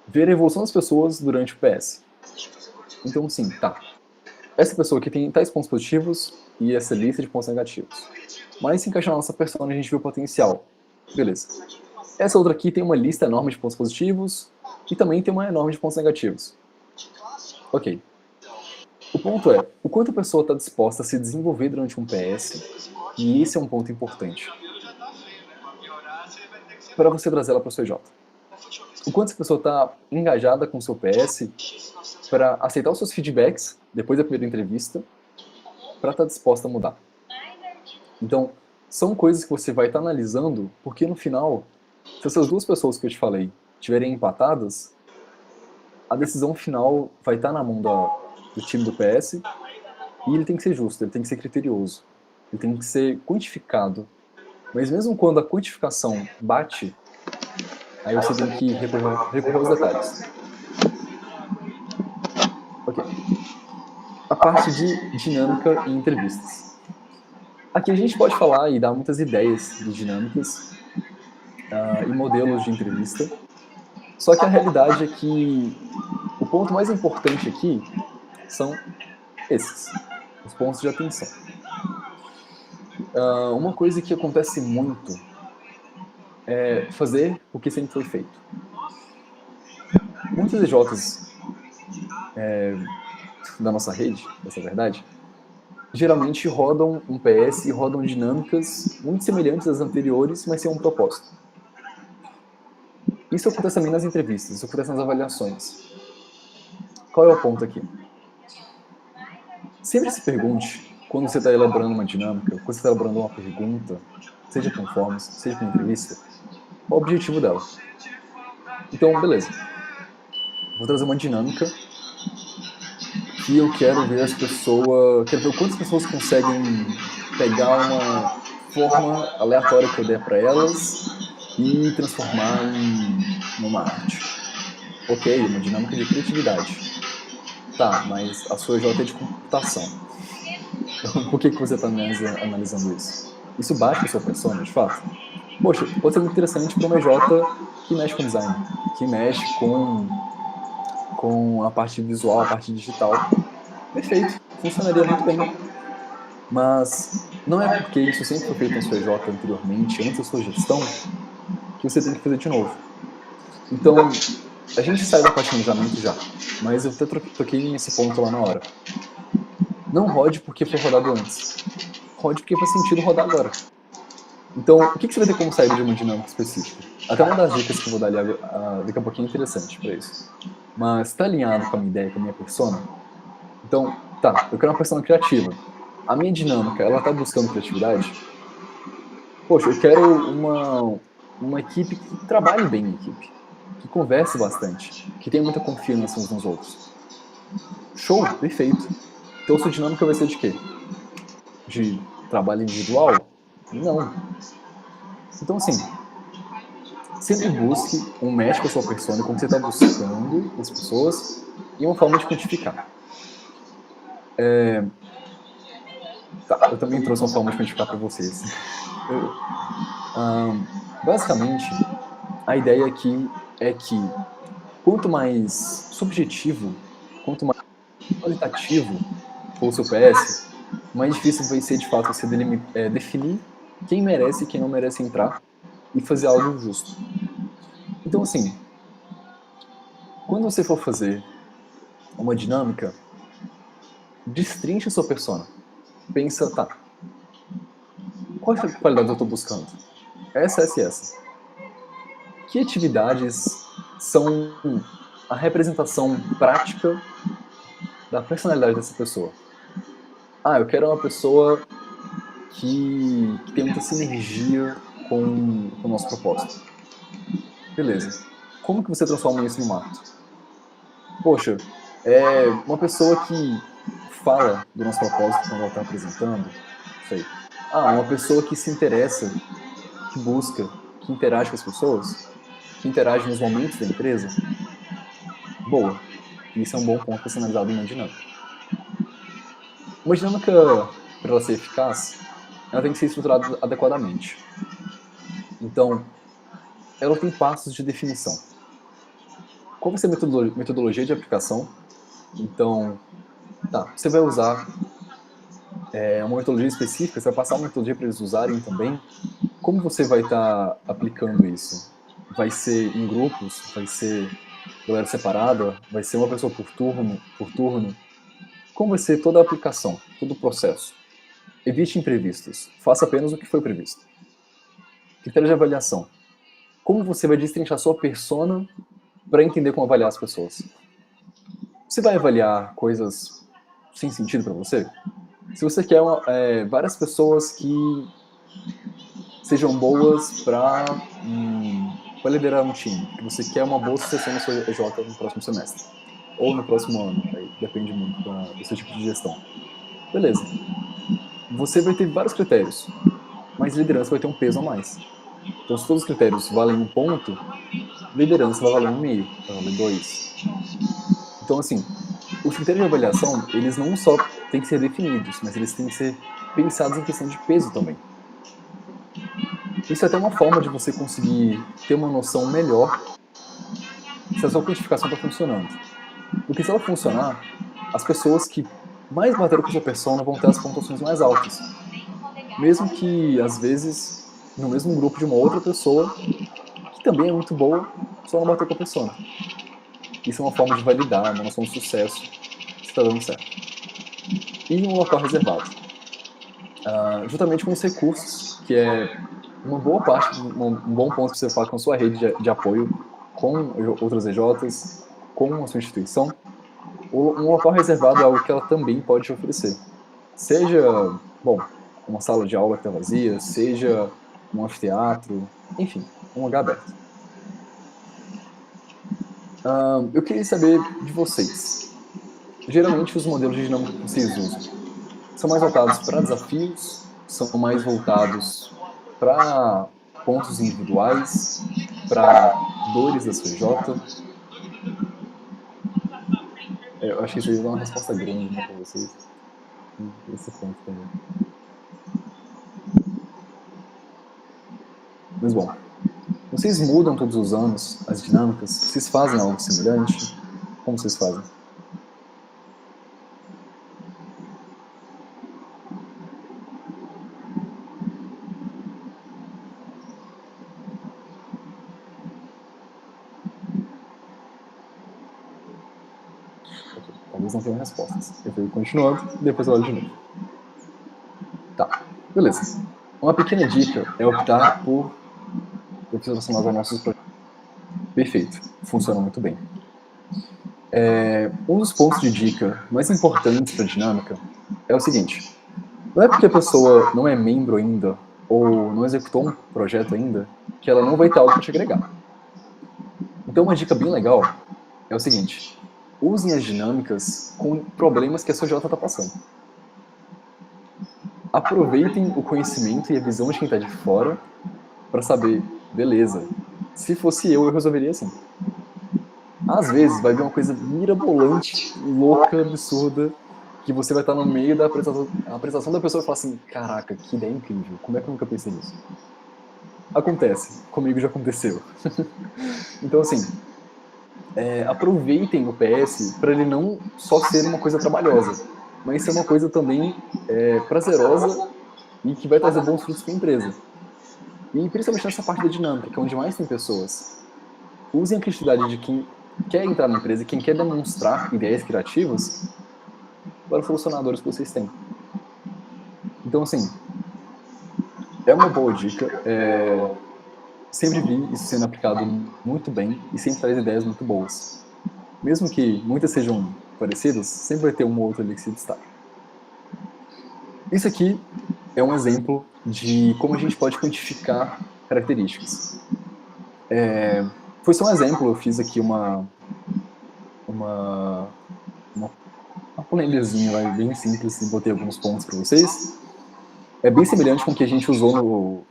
ver a evolução das pessoas durante o PS. Então, sim, tá. Essa pessoa aqui tem tais pontos positivos e essa lista de pontos negativos. Mas se encaixar na nossa persona, a gente vê o potencial. Beleza. Essa outra aqui tem uma lista enorme de pontos positivos e também tem uma enorme de pontos negativos. Ok. O ponto é, o quanto a pessoa está disposta a se desenvolver durante um PS, e esse é um ponto importante, para você trazer ela para o seu J. O quanto essa pessoa está engajada com o seu PS para aceitar os seus feedbacks depois da primeira entrevista, para estar disposta a mudar. Então, são coisas que você vai estar analisando, porque no final, se essas 2 pessoas que eu te falei estiverem empatadas, a decisão final vai estar na mão do time do PS, e ele tem que ser justo, ele tem que ser criterioso. ele tem que ser quantificado. Mas mesmo quando a quantificação bate, aí você tem que recorrer aos detalhes. Ok. A parte de dinâmica em entrevistas. Aqui a gente pode falar e dar muitas ideias de dinâmicas e modelos de entrevista. Só que a realidade é que o ponto mais importante aqui são esses, os pontos de atenção. Uma coisa que acontece muito é fazer o que sempre foi feito. Muitos EJs da nossa rede, dessa verdade, geralmente rodam um PS e rodam dinâmicas muito semelhantes às anteriores, mas sem um propósito. Isso acontece também nas entrevistas, isso acontece nas avaliações. Qual é o ponto aqui? Sempre se pergunte, quando você está elaborando uma dinâmica, quando você está elaborando uma pergunta, seja com formas, seja com entrevista, qual o objetivo dela. Então, beleza. Vou trazer uma dinâmica que eu quero ver as pessoas, quero ver quantas pessoas conseguem pegar uma forma aleatória que eu der para elas e transformar em uma arte. Ok, uma dinâmica de criatividade. Tá, mas a sua EJ é de computação. Por que você está analisando isso? Isso bate com a sua persona, de fato? Poxa, pode ser muito interessante para uma EJ que mexe com design, que mexe com a parte visual, a parte digital. Perfeito, funcionaria muito bem. Mas não é porque isso sempre foi feito na sua EJ anteriormente, antes da sua gestão, que você tem que fazer de novo. Então, a gente sai da parte de planejamento já, mas eu até toquei nesse ponto lá na hora. Não rode porque foi rodado antes. Rode porque faz sentido rodar agora. Então, o que você vai ter como saída de uma dinâmica específica? Até uma das dicas que eu vou dar ali daqui a pouquinho é interessante para isso. Mas está alinhado com a minha ideia, com a minha persona? Então, tá, eu quero uma persona criativa. A minha dinâmica, ela está buscando criatividade? Poxa, eu quero uma equipe que trabalhe bem em equipe, que converse bastante, que tenha muita confiança uns nos outros. Show, perfeito. Então, sua dinâmica vai ser de quê? De trabalho individual? Não. Então, assim, sempre busque um match com a sua persona, como você está buscando as pessoas, e uma forma de quantificar. Tá, eu também trouxe uma forma de quantificar para vocês. Basicamente, a ideia aqui é que quanto mais subjetivo, quanto mais qualitativo for o seu PS, mais difícil vai ser de fato você definir quem merece e quem não merece entrar e fazer algo justo. Então, assim, quando você for fazer uma dinâmica, destrinche a sua persona. Pensa, tá, qual qualidade eu estou buscando? Essa. Que atividades são a representação prática da personalidade dessa pessoa? Ah, eu quero uma pessoa que tem muita sinergia com o nosso propósito. Beleza. Como que você transforma isso no mato? Poxa, é uma pessoa que fala do nosso propósito quando ela está apresentando. Sei. Ah, uma pessoa que se interessa, que busca, que interage com as pessoas, que interage nos momentos da empresa. Boa. Isso é um bom ponto personalizado em uma dinâmica. Uma dinâmica, para ela ser eficaz, ela tem que ser estruturada adequadamente. Então, ela tem passos de definição. Qual vai ser a metodologia de aplicação? Então, tá, você vai usar uma metodologia específica, você vai passar uma metodologia para eles usarem também. Como você vai estar aplicando isso? Vai ser em grupos? Vai ser galera separada? Vai ser uma pessoa por turno? Como vai ser toda a aplicação, todo o processo? Evite imprevistos. Faça apenas o que foi previsto. Critério de avaliação. Como você vai destrinchar sua persona para entender como avaliar as pessoas? Você vai avaliar coisas sem sentido para você? Se você quer várias pessoas que sejam boas para liderar um time, que você quer uma boa sucessão na sua EJ no próximo semestre, ou no próximo ano, aí depende muito do seu tipo de gestão. Beleza. você vai ter vários critérios, mas liderança vai ter um peso a mais. Então, se todos os critérios valem 1 ponto, liderança vai valer 1,5, vai valer 2. Então, assim, os critérios de avaliação, eles não só têm que ser definidos, mas eles têm que ser pensados em questão de peso também. Isso é até uma forma de você conseguir ter uma noção melhor se a sua quantificação está funcionando. Porque se ela funcionar, as pessoas que mais bateram com a sua persona vão ter as pontuações mais altas. Mesmo que, às vezes, no mesmo grupo de uma outra pessoa, que também é muito boa, só não bateu com a persona. Isso é uma forma de validar, uma noção de sucesso, se está dando certo. E um local reservado. Juntamente com os recursos, que é uma boa parte, um bom ponto que você fala com a sua rede de apoio, com outras EJs, com a sua instituição, um local reservado é algo que ela também pode te oferecer. Seja, bom, uma sala de aula que está vazia, seja um anfiteatro, enfim, um lugar aberto. Eu queria saber de vocês. Geralmente os modelos de dinâmica que vocês usam são mais voltados para desafios, são mais voltados para pontos individuais, para dores da sua J. Eu acho que isso aí dá uma resposta grande, né, para vocês. Esse ponto também. Mas bom, vocês mudam todos os anos as dinâmicas? Vocês fazem algo semelhante? Como vocês fazem? Ok, talvez não tenham respostas. Eu vou continuando e depois eu olho de novo. Tá, beleza. Uma pequena dica é optar por episódios relacionados aos nossos projetos. Perfeito, funciona muito bem. Um dos pontos de dica mais importantes para a dinâmica é o seguinte: não é porque a pessoa não é membro ainda ou não executou um projeto ainda que ela não vai ter algo para te agregar. Então, uma dica bem legal é o seguinte: usem as dinâmicas com problemas que a sua J está passando. Aproveitem o conhecimento e a visão de quem está de fora para saber, beleza, se fosse eu resolveria assim. Às vezes vai vir uma coisa mirabolante, louca, absurda, que você vai estar no meio da apresentação da pessoa e falar assim: caraca, que ideia incrível, como é que eu nunca pensei nisso? Acontece, comigo já aconteceu. Então, assim, aproveitem o PS para ele não só ser uma coisa trabalhosa, mas ser uma coisa também prazerosa e que vai trazer bons frutos para a empresa. E principalmente nessa parte da dinâmica, que é onde mais tem pessoas. Usem a criatividade de quem quer entrar na empresa e quem quer demonstrar ideias criativas para os solucionadores que vocês têm. Então, assim, é uma boa dica. Sempre vi isso sendo aplicado muito bem e sempre traz ideias muito boas. Mesmo que muitas sejam parecidas, sempre vai ter uma ou outra ali que se destaca. Isso aqui é um exemplo de como a gente pode quantificar características. Foi só um exemplo, eu fiz aqui uma planilhazinha bem simples e botei alguns pontos para vocês. É bem semelhante com o que a gente usou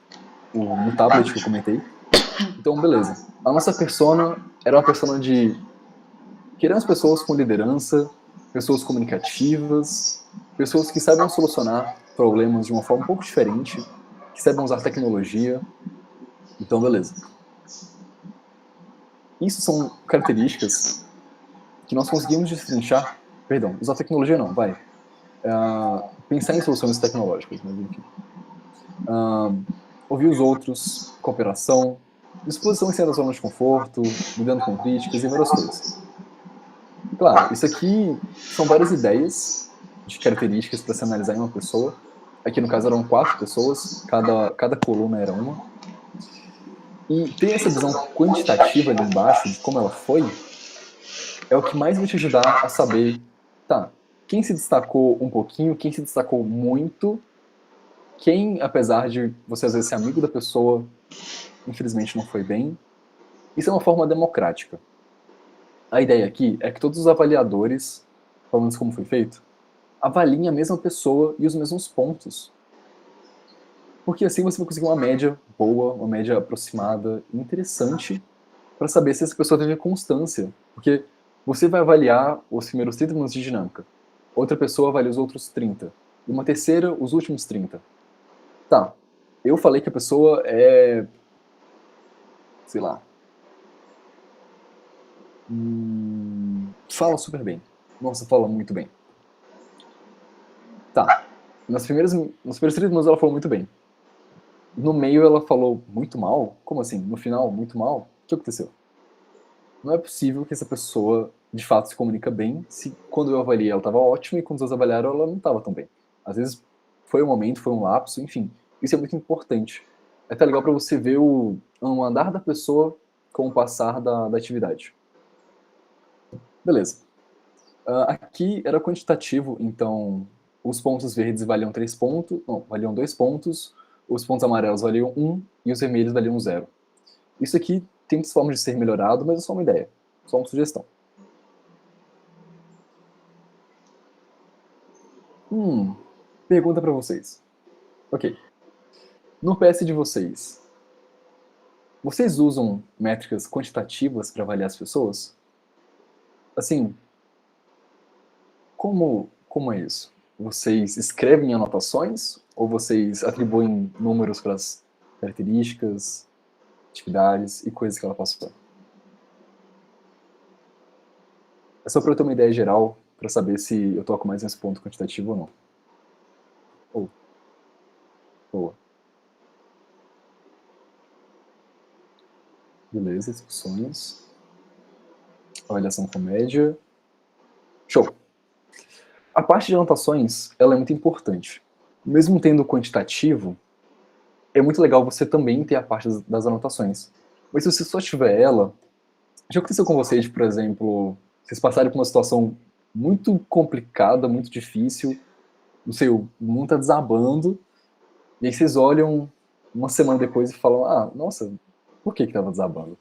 no tablet que eu comentei. Então, beleza. A nossa persona era uma persona de... Queremos pessoas com liderança, pessoas comunicativas, pessoas que saibam solucionar problemas de uma forma um pouco diferente, que saibam usar tecnologia. Então, beleza. Isso são características que nós conseguimos destrinchar... Perdão, usar tecnologia não, vai. Pensar em soluções tecnológicas, mas enfim. Ouvir os outros, cooperação, disposição em sair da zona de conforto, lidando com críticas e várias coisas. Claro, isso aqui são várias ideias de características para se analisar em uma pessoa. Aqui no caso eram 4 pessoas, cada coluna era uma. E ter essa visão quantitativa ali embaixo de como ela foi é o que mais vai te ajudar a saber, tá, quem se destacou um pouquinho, quem se destacou muito, quem, apesar de você às vezes ser amigo da pessoa, infelizmente não foi bem. Isso é uma forma democrática. A ideia aqui é que todos os avaliadores, pelo menos como foi feito, avaliem a mesma pessoa e os mesmos pontos. Porque assim você vai conseguir uma média boa, uma média aproximada, interessante, para saber se essa pessoa teve constância. Porque você vai avaliar os primeiros 30 minutos de dinâmica, outra pessoa avalia os outros 30, e uma terceira os últimos 30. Tá, eu falei que a pessoa é, sei lá, fala super bem. Nossa, fala muito bem. Tá, nos primeiros 30 minutos ela falou muito bem. No meio ela falou muito mal? Como assim? No final, muito mal? O que aconteceu? Não é possível que essa pessoa de fato se comunica bem se quando eu avaliei ela estava ótima e quando os outros avaliaram ela não estava tão bem. Às vezes foi um momento, foi um lapso, enfim. Isso é muito importante. É até legal para você ver o andar da pessoa com o passar da atividade. Beleza. Aqui era quantitativo, então os pontos verdes valiam 3 pontos, não, valiam 2 pontos, os pontos amarelos valiam 1 e os vermelhos valiam 0. Isso aqui tem muitas formas de ser melhorado, mas é só uma ideia, só uma sugestão. Pergunta para vocês. Ok. No PS de vocês, vocês usam métricas quantitativas para avaliar as pessoas? Assim, como é isso? Vocês escrevem anotações ou vocês atribuem números para as características, atividades e coisas que ela passou? É só para eu ter uma ideia geral, para saber se eu toco mais nesse ponto quantitativo ou não. Oh, boa. Beleza, discussões. Avaliação com média. Show. A parte de anotações, ela é muito importante. Mesmo tendo quantitativo, é muito legal você também ter a parte das anotações. Mas se você só tiver ela, já aconteceu com vocês, por exemplo, vocês passarem por uma situação muito complicada, muito difícil, não sei, o mundo tá desabando, e aí vocês olham uma semana depois e falam, ah, nossa, por que tava desabando?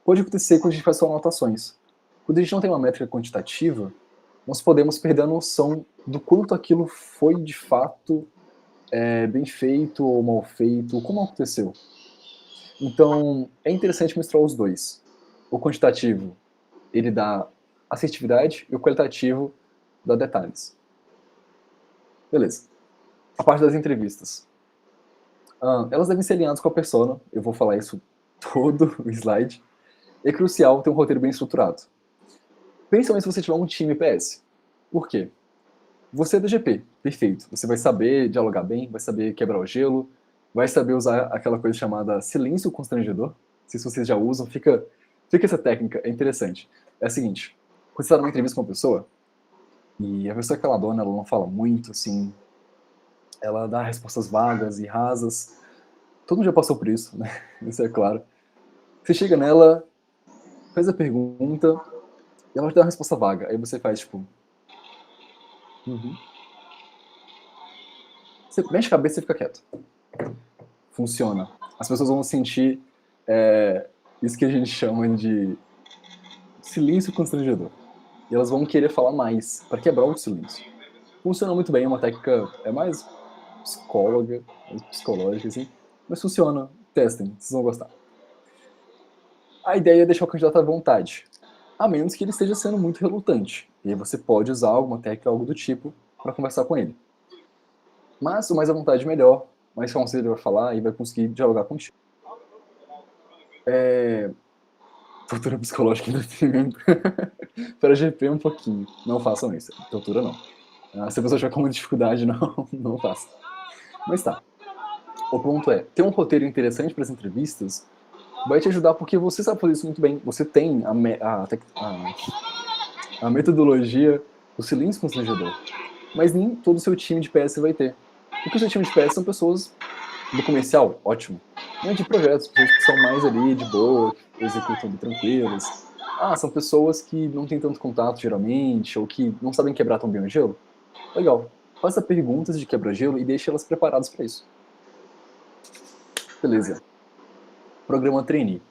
Pode acontecer quando a gente faz só anotações. Quando a gente não tem uma métrica quantitativa, nós podemos perder a noção do quanto aquilo foi de fato bem feito ou mal feito, como aconteceu. Então, é interessante misturar os dois. O quantitativo, ele dá assertividade e o qualitativo dá detalhes. Beleza. A parte das entrevistas. Elas devem ser alinhadas com a persona, eu vou falar isso todo o slide. É crucial ter um roteiro bem estruturado. Principalmente se você tiver um time PS. Por quê? Você é do GP, perfeito. Você vai saber dialogar bem, vai saber quebrar o gelo, vai saber usar aquela coisa chamada silêncio constrangedor. Se vocês já usam, fica essa técnica, é interessante. É a seguinte, quando você está numa entrevista com uma pessoa, e a pessoa é caladona, ela não fala muito, assim, ela dá respostas vagas e rasas. Todo mundo já passou por isso, né? Isso é claro. Você chega nela, faz a pergunta, e ela te dá uma resposta vaga. Aí você faz, tipo... Você mexe a cabeça e fica quieto. Funciona. As pessoas vão sentir isso que a gente chama de silêncio constrangedor. E elas vão querer falar mais, para quebrar o silêncio. Funciona muito bem, é uma técnica, é mais psicológica, assim, mas funciona. Testem, vocês vão gostar. A ideia é deixar o candidato à vontade, a menos que ele esteja sendo muito relutante. E aí você pode usar alguma técnica, algo do tipo, para conversar com ele. Mas o mais à vontade melhor, mais calmo ele vai falar e vai conseguir dialogar contigo. Tortura psicológica e entretenimento. Para GP um pouquinho. Não façam isso. Tortura não. Se a pessoa tiver com muita dificuldade, não faça. Mas tá. O ponto é, ter um roteiro interessante para as entrevistas vai te ajudar porque você sabe fazer isso muito bem. Você tem a metodologia, o silêncio constrangedor. Mas nem todo o seu time de PS vai ter. Porque o seu time de PS são pessoas do comercial, ótimo. Não é de projetos, pessoas que são mais ali de boa, que executam tranquilas. São pessoas que não têm tanto contato geralmente, ou que não sabem quebrar tão bem o gelo. Legal. Faça perguntas de quebra-gelo e deixe elas preparadas para isso. Beleza. Programa trainee.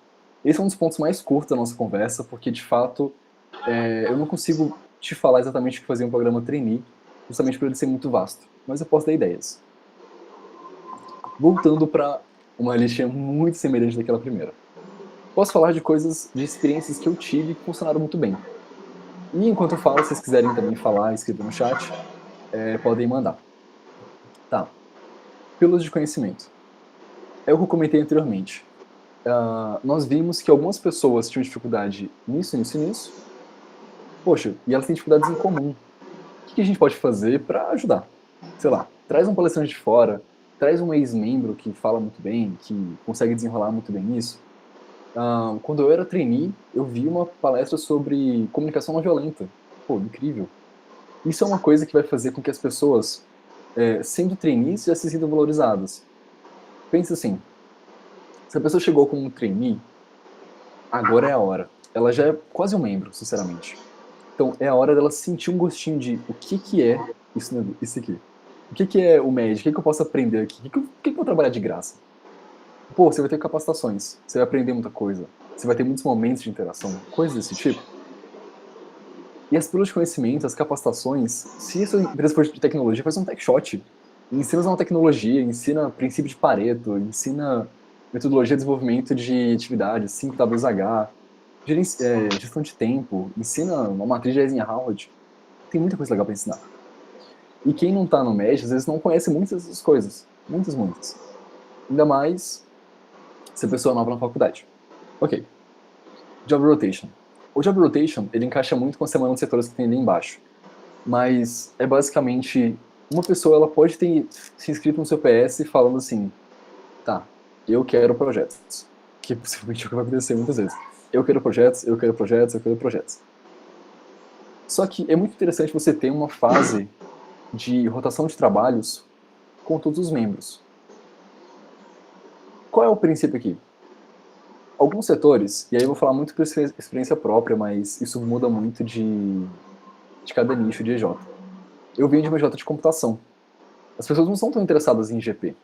Esse é um dos pontos mais curtos da nossa conversa, porque de fato eu não consigo te falar exatamente o que fazer um programa trainee, justamente por ele ser muito vasto. Mas eu posso dar ideias. Voltando para uma listinha muito semelhante daquela primeira. Posso falar de coisas, de experiências que eu tive que funcionaram muito bem. E enquanto eu falo, se vocês quiserem também falar, escrito no chat, podem mandar. Tá. Pílulas de conhecimento. É o que eu comentei anteriormente. Nós vimos que algumas pessoas tinham dificuldade nisso. Poxa, e elas têm dificuldades em comum. O que a gente pode fazer para ajudar? Sei lá, traz um palestrante de fora, traz um ex-membro que fala muito bem, que consegue desenrolar muito bem isso. Quando eu era trainee, eu vi uma palestra sobre comunicação não violenta. Pô, incrível. Isso é uma coisa que vai fazer com que as pessoas, sendo trainees, já se sintam valorizadas. Pensa assim, se a pessoa chegou como um trainee, agora é a hora. Ela já é quase um membro, sinceramente. Então, é a hora dela sentir um gostinho de o que é isso aqui. O que é o médico? O que eu posso aprender aqui? O que eu vou trabalhar de graça? Pô, você vai ter capacitações, você vai aprender muita coisa, você vai ter muitos momentos de interação, coisas desse tipo. E as pílulas de conhecimento, as capacitações, se essa empresa for de tecnologia, faz um tech shot. Ensina uma tecnologia, ensina princípio de Pareto, ensina metodologia de desenvolvimento de atividades, 5WH, gestão de tempo, ensina uma matriz de Eisenhower. Tem muita coisa legal para ensinar. E quem não tá no MED, às vezes não conhece muitas dessas coisas. Muitas. Ainda mais se a pessoa é nova na faculdade. Ok. Job Rotation. O Job Rotation, ele encaixa muito com a semana de setores que tem ali embaixo. Mas é basicamente, uma pessoa ela pode ter se inscrito no seu PS falando assim, tá, eu quero projetos. Que possivelmente é o que vai acontecer muitas vezes. Eu quero projetos. Só que é muito interessante você ter uma fase de rotação de trabalhos com todos os membros. Qual é o princípio aqui? Alguns setores, e aí eu vou falar muito por experiência própria, mas isso muda muito de cada nicho de EJ. Eu venho de uma EJ de computação. As pessoas não são tão interessadas em GP.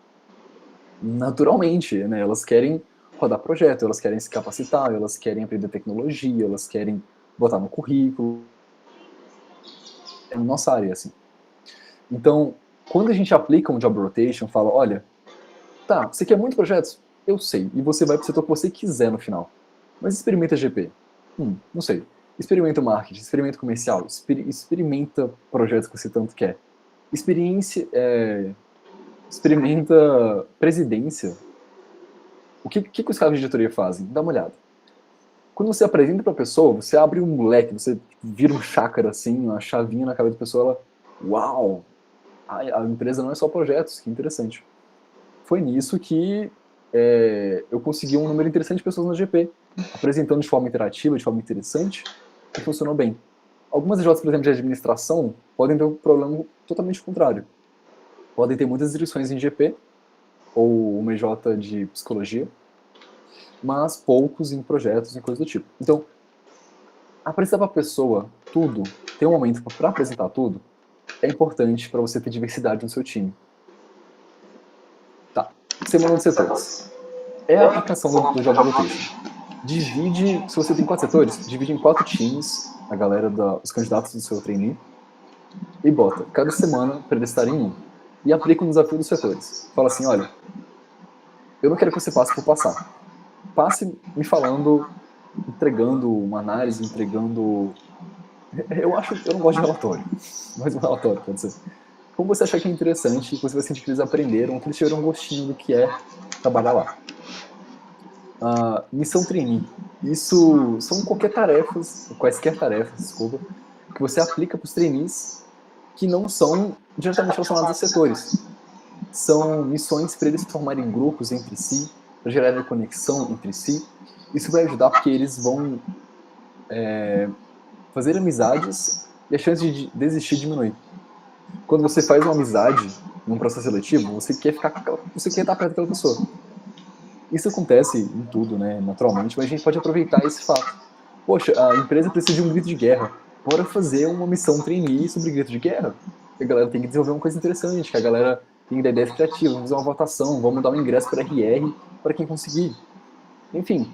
Naturalmente, né? Elas querem rodar projeto, elas querem se capacitar, elas querem aprender tecnologia, elas querem botar no currículo. É nossa área, assim. Então, quando a gente aplica um job rotation, fala, olha, tá, você quer muitos projetos? Eu sei. E você vai para o setor que você quiser no final. Mas experimenta GP. Não sei. Experimenta marketing, experimenta comercial, experimenta projetos que você tanto quer. Experimenta presidência. O que os caras de diretoria fazem? Dá uma olhada. Quando você apresenta para a pessoa, você abre um moleque, você vira um chácara assim, uma chavinha na cabeça da pessoa, ela, uau, a empresa não é só projetos, que interessante. Foi nisso que eu consegui um número interessante de pessoas no GP, apresentando de forma interativa, de forma interessante, e funcionou bem. Algumas EJs, por exemplo, de administração, podem ter um problema totalmente contrário. Podem ter muitas inscrições em GP, ou uma EJ de psicologia, mas poucos em projetos e coisas do tipo. Então, apresentar para a pessoa tudo, ter um momento para apresentar tudo, é importante para você ter diversidade no seu time. Tá, semana de setores. É a aplicação do Job Rotation. Divide, se você tem 4 setores, divide em 4 times a galera, os candidatos do seu trainee, e bota cada semana para eles estarem em um. E aplica um desafio dos setores. Fala assim, olha, eu não quero que você passe por passar. Passe me falando, entregando uma análise, entregando... Eu não gosto de relatório, mas um relatório pode ser. Como você achar que é interessante, que você vai sentir que eles aprenderam, que eles tiveram um gostinho do que é trabalhar lá. Missão trainee. Isso são quaisquer tarefas, desculpa, que você aplica para os trainees que não são diretamente relacionados a setores. São missões para eles formarem grupos entre si, para gerarem conexão entre si. Isso vai ajudar porque eles vão fazer amizades e a chance de desistir diminui. Quando você faz uma amizade num processo seletivo, você quer estar perto daquela pessoa. Isso acontece em tudo, né, naturalmente, mas a gente pode aproveitar esse fato. Poxa, a empresa precisa de um grito de guerra. Bora fazer uma missão trainee sobre grito de guerra. A galera tem que desenvolver uma coisa interessante, que a galera tem ideias criativas, vamos fazer uma votação, vamos dar um ingresso para RR para quem conseguir. Enfim,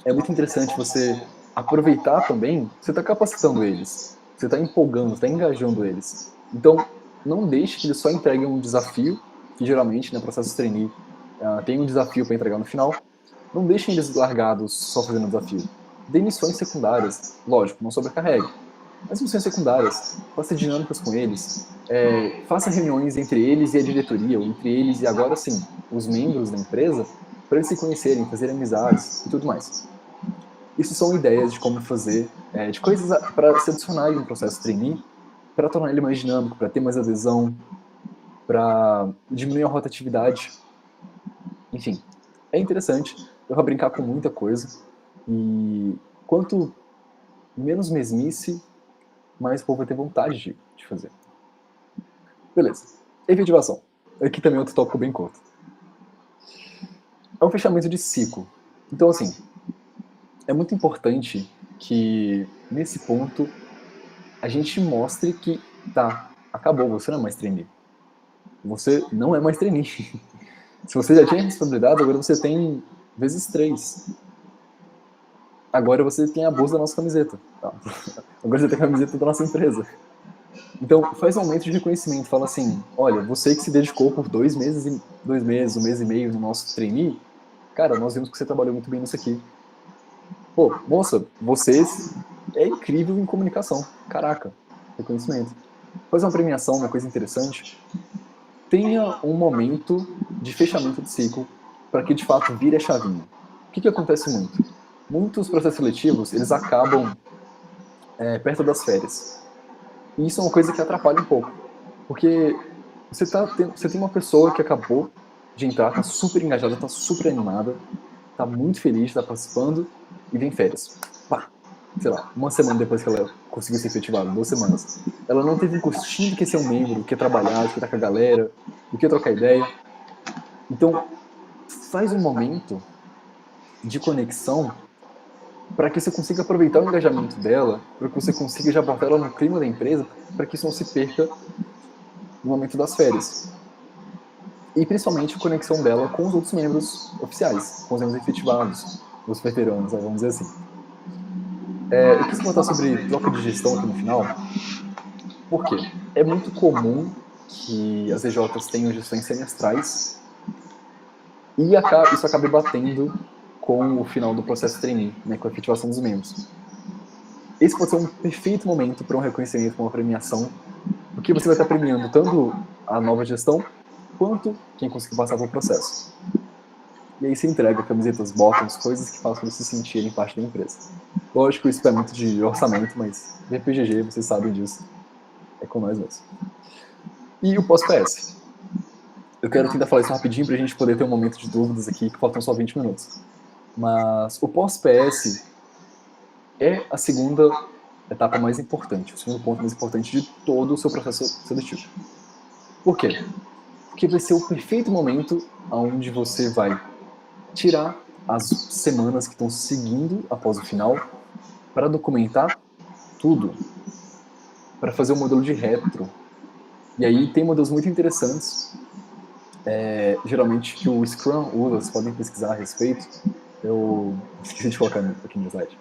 é muito interessante você aproveitar também, você está capacitando eles, você está empolgando, está engajando eles. Então, não deixe que eles só entreguem um desafio, que geralmente, no processo de trainee, tem um desafio para entregar no final. Não deixem eles largados só fazendo desafio. Dê missões secundárias, lógico, não sobrecarregue, mas missões secundárias, faça dinâmicas com eles, faça reuniões entre eles e a diretoria, ou entre eles e agora sim, os membros da empresa, para eles se conhecerem, fazerem amizades e tudo mais. Isso são ideias de como fazer, de coisas para se adicionar em um processo trainee, para tornar ele mais dinâmico, para ter mais adesão, para diminuir a rotatividade. Enfim, é interessante, dá para brincar com muita coisa, e quanto menos mesmice, mais o povo vai ter vontade de fazer. Beleza. Efetivação. Aqui também outro tópico bem curto. É um fechamento de ciclo. Então, assim, é muito importante que, nesse ponto, a gente mostre que, tá, acabou, você não é mais trainee. Você não é mais trainee. Se você já tinha responsabilidade, agora você tem vezes 3. Agora você tem a bolsa da nossa camiseta. Tá. Agora você tem a camiseta da nossa empresa. Então, faz um momento de reconhecimento. Fala assim, olha, você que se dedicou por 2 meses, um mês e meio no nosso trainee, cara, nós vimos que você trabalhou muito bem nisso aqui. Pô, moça, vocês é incrível em comunicação. Caraca, reconhecimento. Faz uma premiação, uma coisa interessante. Tenha um momento de fechamento de ciclo para que, de fato, vire a chavinha. O que acontece muito? Muitos processos seletivos, eles acabam perto das férias. E isso é uma coisa que atrapalha um pouco. Porque você tem uma pessoa que acabou de entrar, está super engajada, está super animada, está muito feliz, está participando, e vem férias. Pá! Sei lá, uma semana depois que ela conseguiu ser efetivada, 2 semanas. Ela não teve um gostinho do que ser um membro, do que trabalhar, do que estar com a galera, do que trocar ideia. Então, faz um momento de conexão para que você consiga aproveitar o engajamento dela, para que você consiga já botar ela no clima da empresa, para que isso não se perca no momento das férias. E principalmente a conexão dela com os outros membros oficiais, com os membros efetivados, os veteranos, vamos dizer assim. Eu quis comentar sobre troca de gestão aqui no final, porque é muito comum que as EJs tenham gestões semestrais e isso acabe batendo com o final do processo trainee, né, com a efetivação dos membros. Esse pode ser um perfeito momento para um reconhecimento, uma premiação, porque você vai estar premiando tanto a nova gestão, quanto quem conseguiu passar pelo processo. E aí você entrega camisetas, bottoms, coisas que façam eles se sentirem parte da empresa. Lógico, isso é muito de orçamento, mas VPGG, vocês sabem disso. É com nós mesmo. E o pós-PS. Eu quero tentar falar isso rapidinho pra gente poder ter um momento de dúvidas aqui, que faltam só 20 minutos. Mas o pós-PS é a segunda etapa mais importante, o segundo ponto mais importante de todo o seu processo seletivo. Por quê? Porque vai ser o perfeito momento onde você vai tirar as semanas que estão seguindo após o final para documentar tudo, para fazer um modelo de retro. E aí tem modelos muito interessantes, geralmente que o Scrum usa, vocês podem pesquisar a respeito. Eu esqueci de colocar aqui no slide.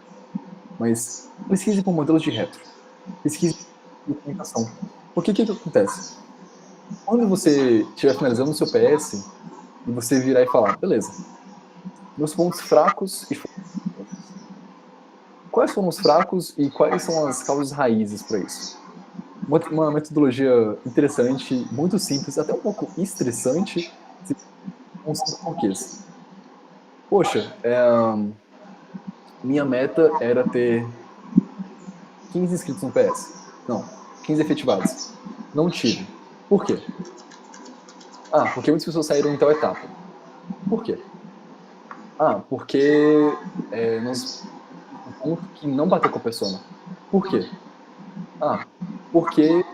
Mas pesquise por modelos de retro. Pesquise por documentação. Porque o que acontece? Quando você estiver finalizando o seu PS e você virar e falar, beleza, meus pontos fracos e quais foram os fracos e quais são as causas raízes para isso? Uma metodologia interessante, muito simples, até um pouco estressante, com 5 porquês. Poxa, minha meta era ter 15 inscritos no PS. Não, 15 efetivados. Não tive. Por quê? Porque muitas pessoas saíram em tal etapa. Por quê? Porque nós um ponto que não bateu com a persona. Por quê? Porque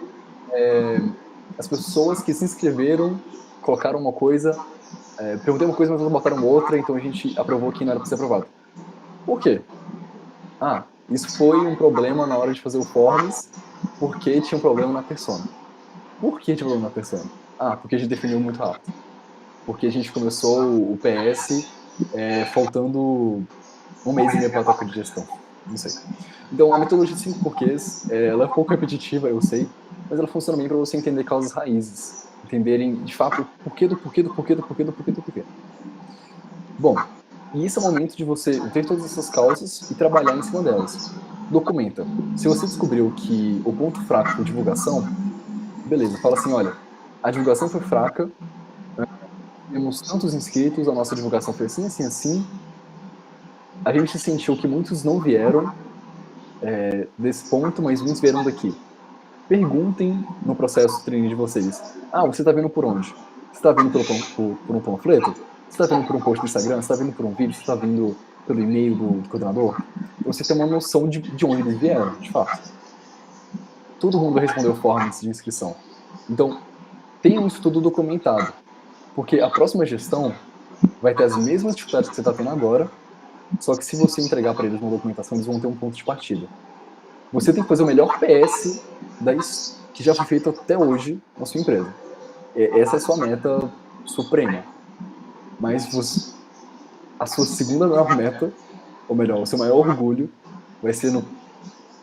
as pessoas que se inscreveram colocaram uma coisa, perguntei uma coisa, mas elas botaram outra, então a gente aprovou que não era para ser aprovado. Por quê? Isso foi um problema na hora de fazer o forms, porque tinha um problema na persona. Por que tinha problema na persona? Porque a gente definiu muito rápido. Porque a gente começou o PS faltando 1 mês e meio para a troca de gestão. Não sei. Então, a metodologia de 5 porquês, ela é um pouco repetitiva, eu sei, mas ela funciona bem para você entender causas raízes, entenderem de fato o porquê do porquê do porquê do porquê do porquê do porquê. Bom, e esse é o momento de você ver todas essas causas e trabalhar em cima delas. Documenta. Se você descobriu que o ponto fraco foi divulgação, beleza, fala assim, olha, a divulgação foi fraca, temos tantos inscritos, a nossa divulgação foi assim, assim, assim, a gente sentiu que muitos não vieram desse ponto, mas muitos vieram daqui. Perguntem no processo de treino de vocês. Ah, você está vindo por onde? Você está vindo por um panfleto? Você está vindo por um post no Instagram? Você está vindo por um vídeo? Você está vindo pelo e-mail do coordenador? Você tem uma noção de onde eles vieram, de fato. Todo mundo respondeu formas de inscrição. Então, tenham isso tudo documentado. Porque a próxima gestão vai ter as mesmas dificuldades que você está tendo agora, só que se você entregar para eles uma documentação, eles vão ter um ponto de partida. Você tem que fazer o melhor PS que já foi feito até hoje na sua empresa. Essa é a sua meta suprema. Mas a sua segunda maior meta, ou melhor, o seu maior orgulho, vai ser no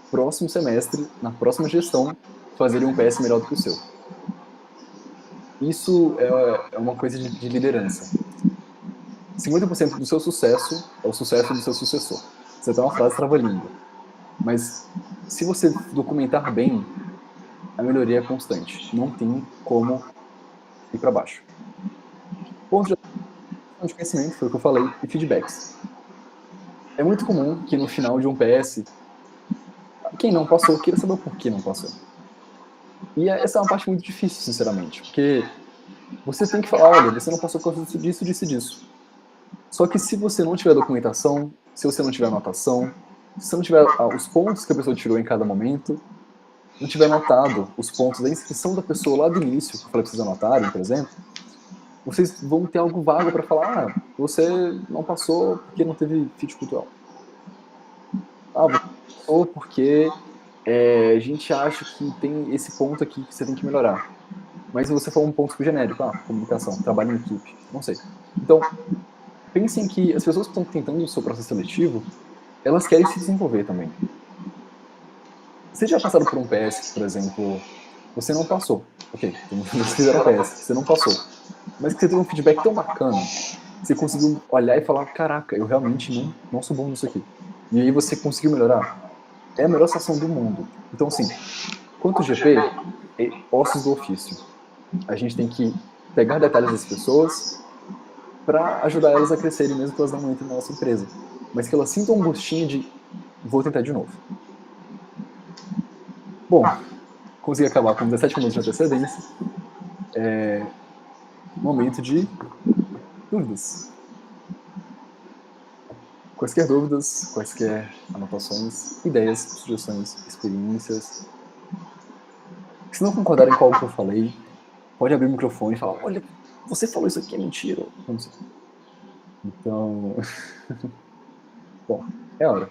próximo semestre, na próxima gestão, fazer um PS melhor do que o seu. Isso é uma coisa de liderança. 50% do seu sucesso é o sucesso do seu sucessor. Você tem uma frase trava-língua. Mas se você documentar bem, a melhoria é constante. Não tem como ir para baixo. Ponto de conhecimento, foi o que eu falei, e feedbacks. É muito comum que no final de um PS, quem não passou queira saber o porquê não passou. E essa é uma parte muito difícil, sinceramente, porque você tem que falar, olha, você não passou por causa disso, disso e disso. Só que se você não tiver documentação, se você não tiver anotação, se você não tiver os pontos que a pessoa tirou em cada momento, não tiver anotado os pontos da inscrição da pessoa lá do início, que eu falei para vocês anotarem, por exemplo, vocês vão ter algo vago para falar, ah, você não passou porque não teve fit cultural. Ah, você passou porque a gente acha que tem esse ponto aqui que você tem que melhorar. Mas você falou um ponto genérico, comunicação, trabalho em equipe, não sei. Então, pensem que as pessoas que estão tentando o seu processo seletivo, elas querem se desenvolver também. Você já passaram por um PS, por exemplo, você não passou. Ok, vocês fizeram PS, você não passou. Mas que você teve um feedback tão bacana, você conseguiu olhar e falar, caraca, eu realmente não sou bom nisso aqui. E aí você conseguiu melhorar. É a melhor sensação do mundo. Então, assim, quanto ao GP, é ossos do ofício. A gente tem que pegar detalhes das pessoas para ajudar elas a crescerem, mesmo que elas não entrem na nossa empresa. Mas que elas sintam um gostinho de vou tentar de novo. Bom, consegui acabar com 17 minutos de antecedência. Momento de dúvidas. Quaisquer dúvidas, quaisquer anotações, ideias, sugestões, experiências. Se não concordarem com algo que eu falei, pode abrir o microfone e falar, olha, você falou isso aqui, é mentira. Não sei. Então, bom, é hora.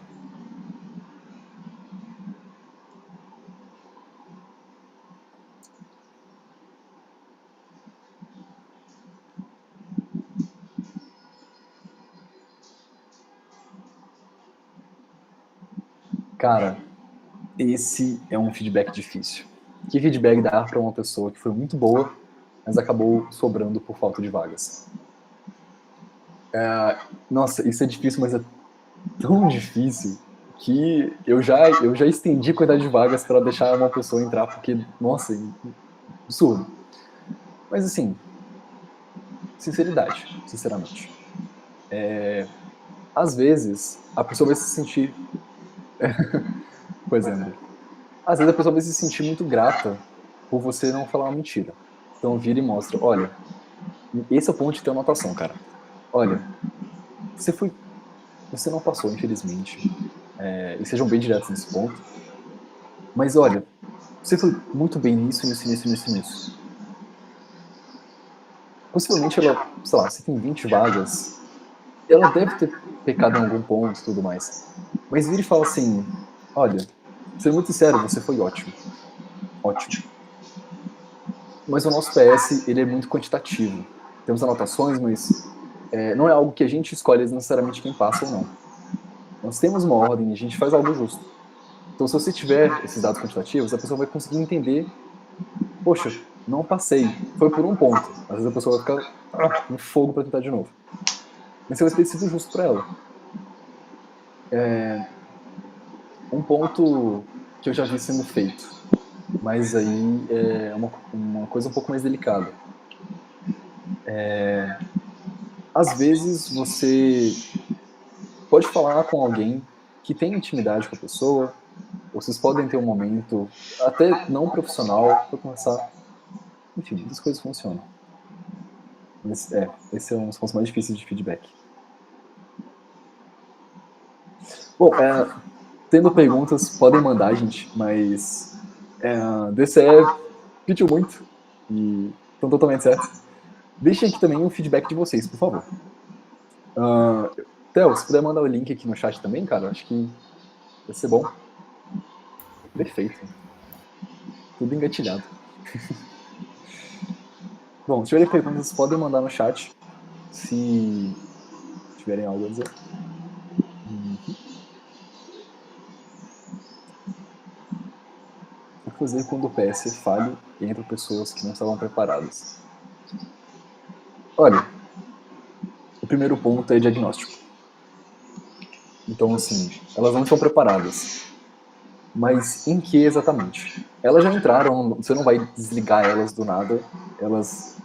Cara, esse é um feedback difícil. Que feedback dar para uma pessoa que foi muito boa, mas acabou sobrando por falta de vagas? Nossa, isso é difícil, mas é tão difícil que eu já estendi a quantidade de vagas para deixar uma pessoa entrar, porque, nossa, absurdo. Mas assim, sinceridade, sinceramente. Às vezes, a pessoa vai se sentir. Por exemplo, às vezes a pessoa vai se sentir muito grata por você não falar uma mentira. Então vira e mostra, olha, esse é o ponto de ter anotação, cara. Olha, você não passou, infelizmente. E sejam bem diretos nesse ponto. Mas olha, você foi muito bem nisso, nisso, nisso, nisso, nisso. Possivelmente ela, sei lá, se tem 20 vagas, ela deve ter pecado em algum ponto e tudo mais. Mas vira e fala assim, olha, sendo muito sincero, você foi ótimo. Ótimo. Mas o nosso PS, ele é muito quantitativo. Temos anotações, mas não é algo que a gente escolhe necessariamente quem passa ou não. Nós temos uma ordem e a gente faz algo justo. Então, se você tiver esses dados quantitativos, a pessoa vai conseguir entender poxa, não passei, foi por um ponto. Às vezes a pessoa vai ficar no fogo para tentar de novo. Mas você vai ter sido justo para ela. Um ponto que eu já vi sendo feito, mas aí é uma coisa um pouco mais delicada. Às vezes você pode falar com alguém que tem intimidade com a pessoa, ou vocês podem ter um momento, até não profissional, para conversar. Enfim, muitas coisas funcionam. Mas esse é um dos pontos mais difíceis de feedback. Bom, tendo perguntas, podem mandar, gente, mas DCE pediu muito e estão totalmente certos. Deixem aqui também um feedback de vocês, por favor. Theo, se puder mandar o link aqui no chat também, cara, acho que vai ser bom. Perfeito. Tudo engatilhado. Bom, se tiverem perguntas, podem mandar no chat. Se tiverem algo a dizer. O que fazer quando o PS é falho e entra pessoas que não estavam preparadas? Olha, o primeiro ponto é diagnóstico. Então, assim, elas não estão preparadas. Mas em que exatamente? Elas já entraram, você não vai desligar elas do nada. Elas.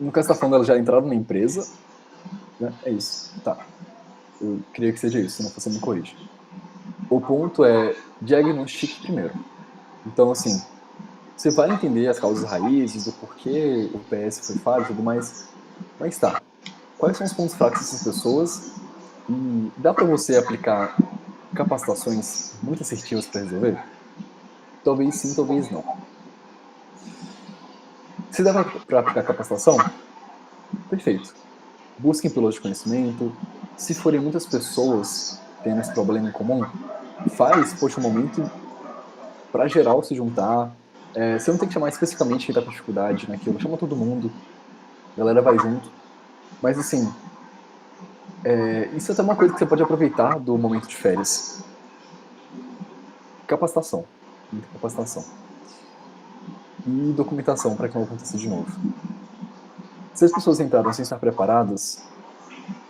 No que você está falando, elas já entraram na empresa. Né? É isso. Tá. Eu queria que seja isso, senão você me corrige. O ponto é diagnostique primeiro. Então, assim, você vai entender as causas raízes, do porquê o PS foi falho e tudo mais. Mas tá. Quais são os pontos fracos dessas pessoas? E dá para você aplicar capacitações muito assertivas para resolver? Talvez sim, talvez não. Se dá para aplicar capacitação, perfeito. Busquem pilotos de conhecimento. Se forem muitas pessoas tendo esse problema em comum, poxa, um momento para geral se juntar. Você não tem que chamar especificamente quem está com dificuldade naquilo, chama todo mundo, a galera vai junto. Mas assim, isso é até uma coisa que você pode aproveitar do momento de férias. Capacitação. Muita capacitação. E documentação para que não aconteça de novo. Se as pessoas entraram sem estar preparadas,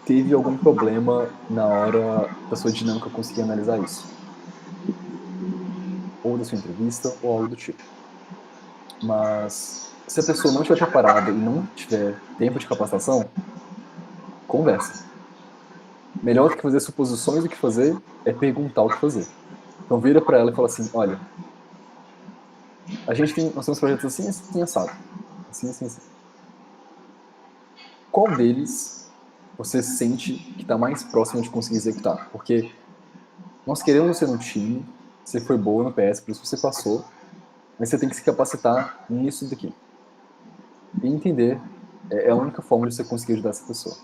teve algum problema na hora da sua dinâmica conseguir analisar isso. Ou da sua entrevista, ou algo do tipo. Mas se a pessoa não estiver preparada e não tiver tempo de capacitação, conversa. Melhor do que fazer suposições do que fazer é perguntar o que fazer. Então vira para ela e fala assim, olha, nós temos projetos assim, assim, assado. Assim, assim, assim. Qual deles você sente que está mais próximo de conseguir executar? Porque nós queremos você no time, você foi boa no PS, por isso você passou, mas você tem que se capacitar nisso daqui. E entender é a única forma de você conseguir ajudar essa pessoa.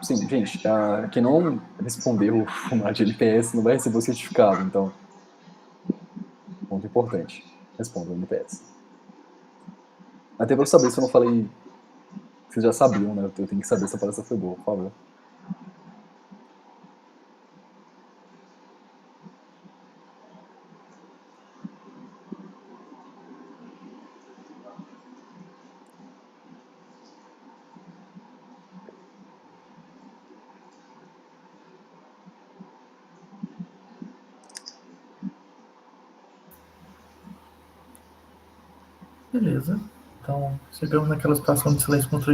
Sim, gente, quem não respondeu o formulário de LPS não vai receber o certificado, então, ponto importante, responda o LPS. Até pra eu saber se eu não falei, vocês já sabiam, né? Eu tenho que saber se a palestra foi boa, por favor. Beleza. Então, chegamos naquela situação de silêncio constrangido.